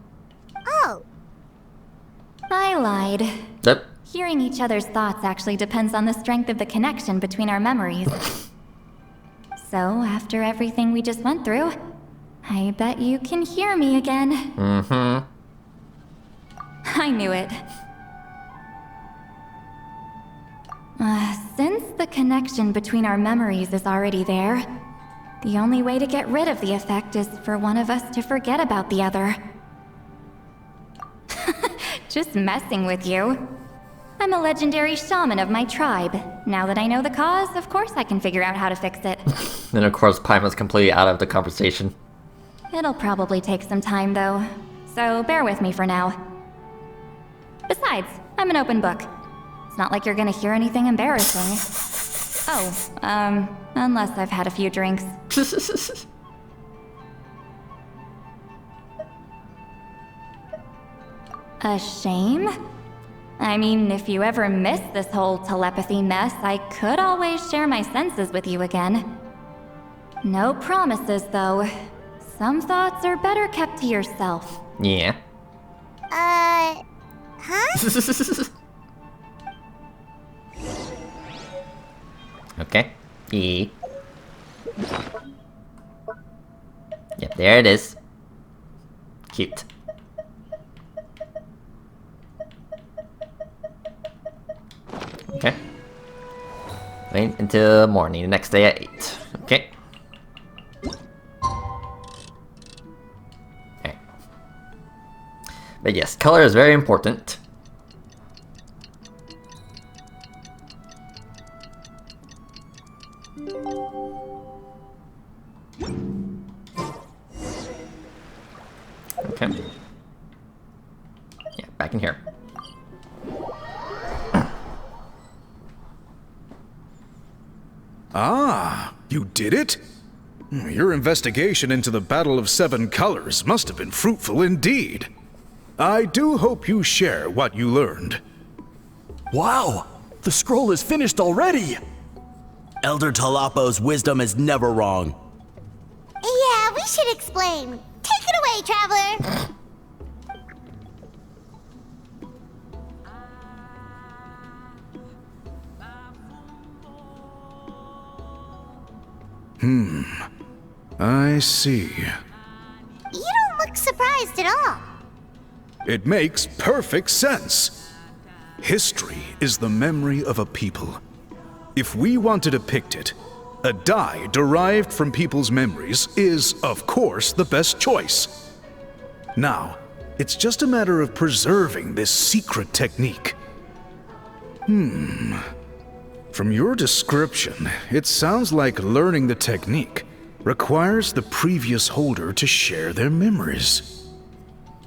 I lied. Yep. Hearing each other's thoughts actually depends on the strength of the connection between our memories. So, after everything we just went through, I bet you can hear me again. Mm-hmm. I knew it. Since the connection between our memories is already there, the only way to get rid of the effect is for one of us to forget about the other. Just messing with you. I'm a legendary shaman of my tribe. Now that I know the cause, of course I can figure out how to fix it. Then of course Paimon's completely out of the conversation. It'll probably take some time though, so bear with me for now. Besides, I'm an open book. It's not like you're gonna hear anything embarrassing. Oh, unless I've had a few drinks. A shame? I mean, if you ever miss this whole telepathy mess, I could always share my senses with you again. No promises, though. Some thoughts are better kept to yourself. Yeah. Huh? Okay. E. Yep, there it is. Cute. Okay. Wait until morning, the next day at 8. Okay. Okay. But yes, color is very important. Okay. Yeah, back in here. Ah, you did it? Your investigation into the Battle of Seven Colors must have been fruitful indeed. I do hope you share what you learned. Wow! The scroll is finished already! Elder Talapo's wisdom is never wrong. Yeah, we should explain. Take it away, Traveler! I see. You don't look surprised at all. It makes perfect sense. History is the memory of a people. If we want to depict it, a die derived from people's memories is, of course, the best choice. Now, it's just a matter of preserving this secret technique. From From your description, it sounds like learning the technique requires the previous holder to share their memories.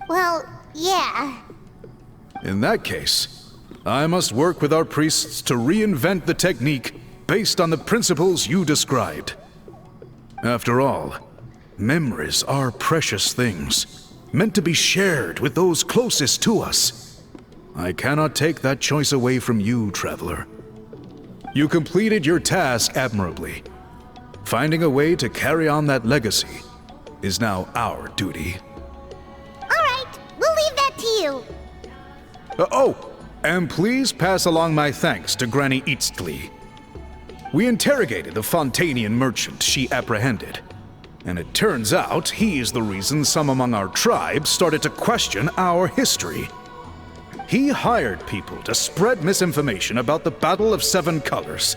Well, yeah. In that case, I must work with our priests to reinvent the technique based on the principles you described. After all, memories are precious things, meant to be shared with those closest to us. I cannot take that choice away from you, Traveler. You completed your task admirably. Finding a way to carry on that legacy is now our duty. Alright, we'll leave that to you. And please pass along my thanks to Granny Eastly. We interrogated the Fontanian merchant she apprehended, and it turns out he's the reason some among our tribe started to question our history. He hired people to spread misinformation about the Battle of Seven Colors.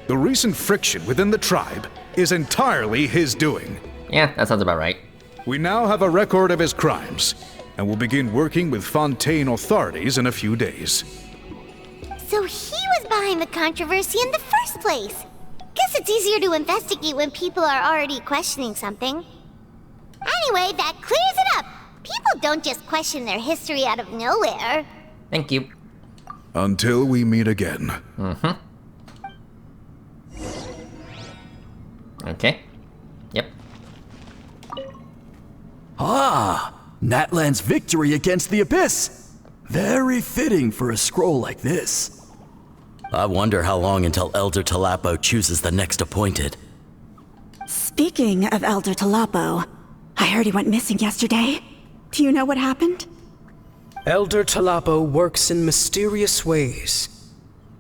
The recent friction within the tribe is entirely his doing. Yeah, that sounds about right. We now have a record of his crimes, and will begin working with Fontaine authorities in a few days. So he was behind the controversy in the first place. Guess it's easier to investigate when people are already questioning something. Anyway, that clears it up. People don't just question their history out of nowhere. Thank you. Until we meet again. Okay. Yep. Natlan's victory against the Abyss. Very fitting for a scroll like this. I wonder how long until Elder Talapo chooses the next appointed. Speaking of Elder Talapo, I heard he went missing yesterday. Do you know what happened? Elder Talapo works in mysterious ways.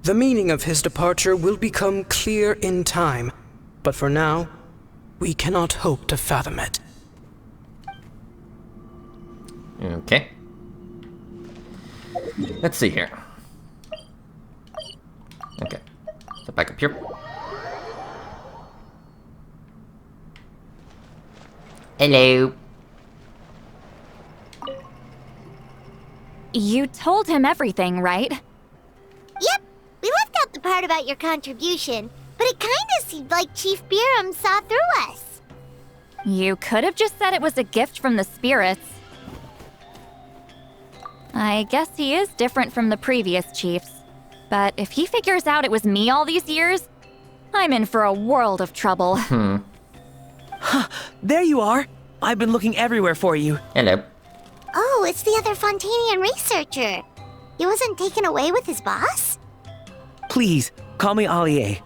The meaning of his departure will become clear in time, but for now, we cannot hope to fathom it. Okay. Let's see here. Okay. So back up here. Hello. You told him everything, right? Yep, we left out the part about your contribution, but it kinda seemed like Chief Biram saw through us. You could have just said it was a gift from the spirits. I guess he is different from the previous chiefs. But if he figures out it was me all these years, I'm in for a world of trouble. There you are. I've been looking everywhere for you. Hello. Oh, it's the other Fontanian researcher. He wasn't taken away with his boss? Please, call me Allier.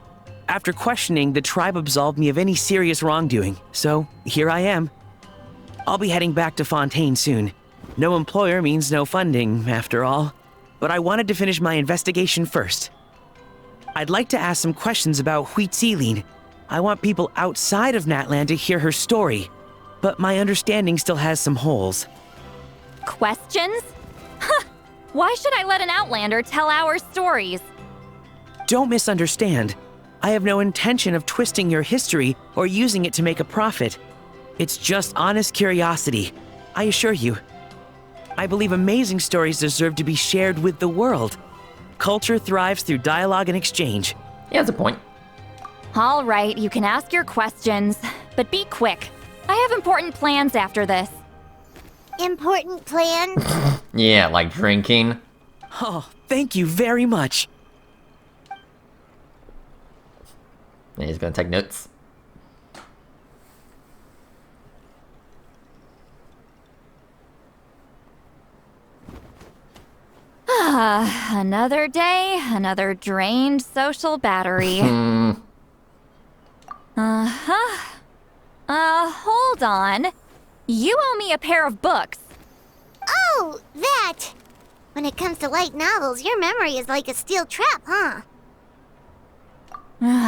After questioning, the tribe absolved me of any serious wrongdoing, so here I am. I'll be heading back to Fontaine soon. No employer means no funding, after all. But I wanted to finish my investigation first. I'd like to ask some questions about Huitzilin. I want people outside of Natlan to hear her story, but my understanding still has some holes. Questions? Huh! Why should I let an Outlander tell our stories? Don't misunderstand. I have no intention of twisting your history or using it to make a profit. It's just honest curiosity, I assure you. I believe amazing stories deserve to be shared with the world. Culture thrives through dialogue and exchange. Yeah, that's a point. All right, you can ask your questions, but be quick. I have important plans after this. Important plans? Yeah, like drinking. Oh, thank you very much. And he's gonna take notes. Another day, another drained social battery. Hold on. You owe me a pair of books. Oh, that! When it comes to light novels, your memory is like a steel trap, huh?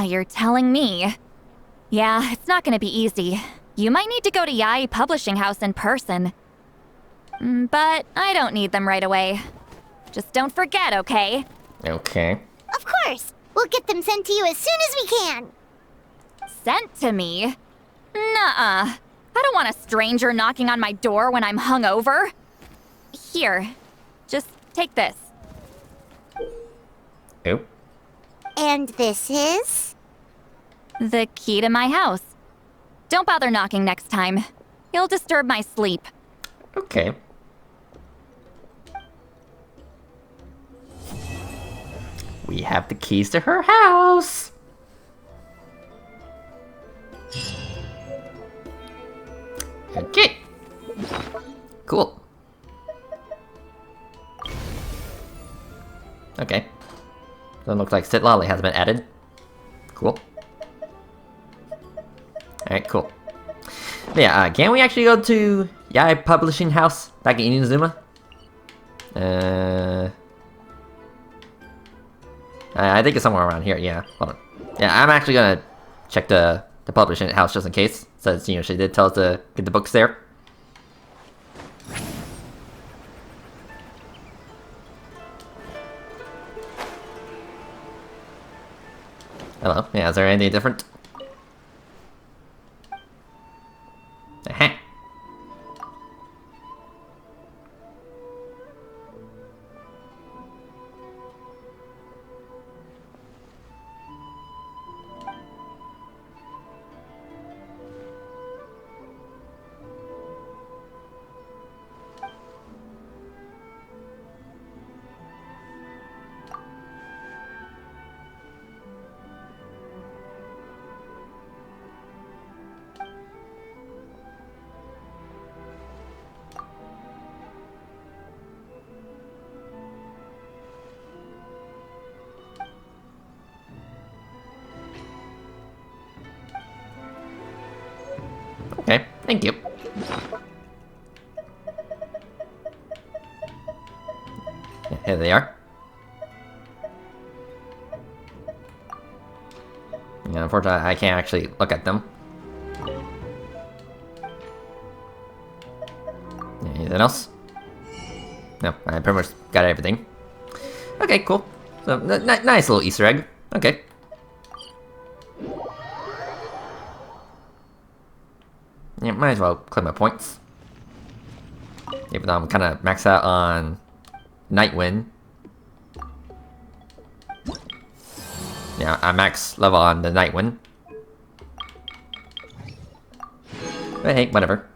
You're telling me. Yeah, it's not gonna be easy. You might need to go to Yai Publishing House in person. But I don't need them right away. Just don't forget, okay? Okay. Of course! We'll get them sent to you as soon as we can! Sent to me? Nuh-uh. I don't want a stranger knocking on my door when I'm hungover. Here, just take this. Oh. And this is? The key to my house. Don't bother knocking next time. You'll disturb my sleep. Okay. We have the keys to her house. Okay. Cool. Okay. Doesn't look like Sit Lolly has been added. Cool. Alright, cool. Yeah, can we actually go to Yai Publishing House back in Inazuma? I think it's somewhere around here, yeah. Hold on. Yeah, I'm actually gonna check the publishing house just in case. Since, you know, she did tell us to get the books there. Hello, yeah, is there anything different? Aha. Okay, thank you. Yeah, here they are. Yeah, unfortunately, I can't actually look at them. Anything else? No, I pretty much got everything. Okay, cool. So, nice little Easter egg. Okay. Yeah, might as well claim my points. Even though I'm kind of maxed out on Nightwind. Yeah, I'm max level on the Nightwind. But hey, whatever.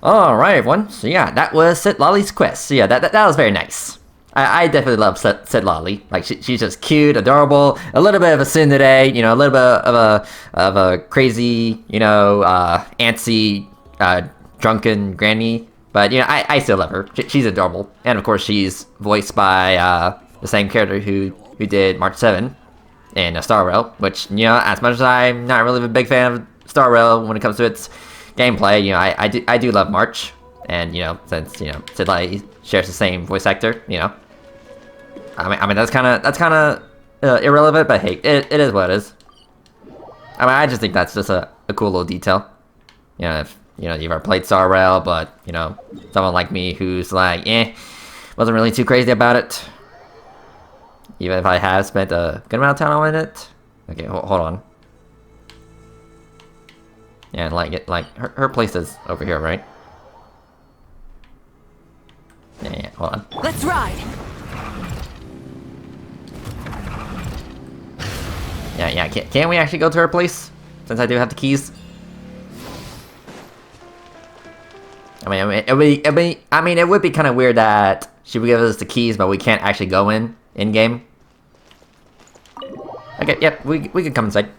Alright, everyone. So yeah, that was Sit Lolly's quest. So yeah, that was very nice. I definitely love Sit Lolly. Like, she's just cute, adorable, a little bit of a tsundere, you know, a little bit of a crazy, you know, antsy, drunken granny. But, you know, I still love her. She's adorable. And of course, she's voiced by the same character who did March 7 in Star Rail, which, you know, as much as I'm not really a big fan of Star Rail when it comes to its gameplay, you know, I do love March. And, you know, since, you know, Sit Lolly shares the same voice actor, you know. I mean that's kind of irrelevant, but hey, it is what it is. I mean, I just think that's just a cool little detail. You know, if you know you've ever played Star Rail, but you know, someone like me who's like, wasn't really too crazy about it. Even if I have spent a good amount of time on it. Okay, hold on. Yeah, like her place is over here, right? Yeah, hold on. Let's ride. Yeah, can we actually go to her place? Since I do have the keys? I mean, it would be kind of weird that she would give us the keys, but we can't actually go in-game. Okay, yep, we can come inside.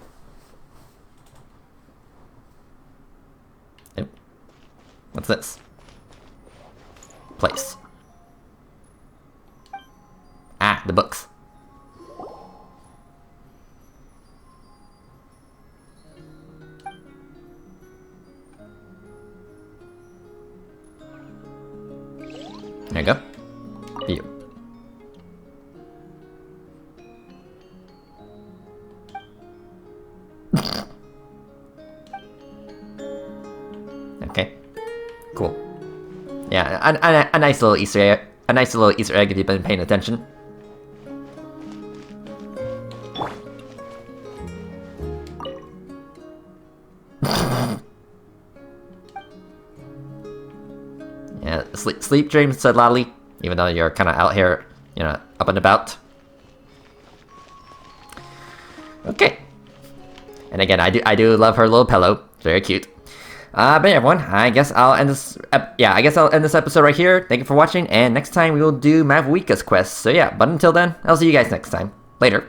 Yep. What's this? Place. Ah, the books. There you go. View. Okay. Cool. Yeah, a nice little Easter egg. A nice little Easter egg if you've been paying attention. Yeah, sleep dreams, said Lolly, even though you're kind of out here, you know, up and about. Okay. And again, I do love her little pillow. Very cute. But yeah, everyone, I guess I'll end this. I'll end this episode right here. Thank you for watching, and next time we will do Mavuika's quest. So yeah, but until then, I'll see you guys next time. Later.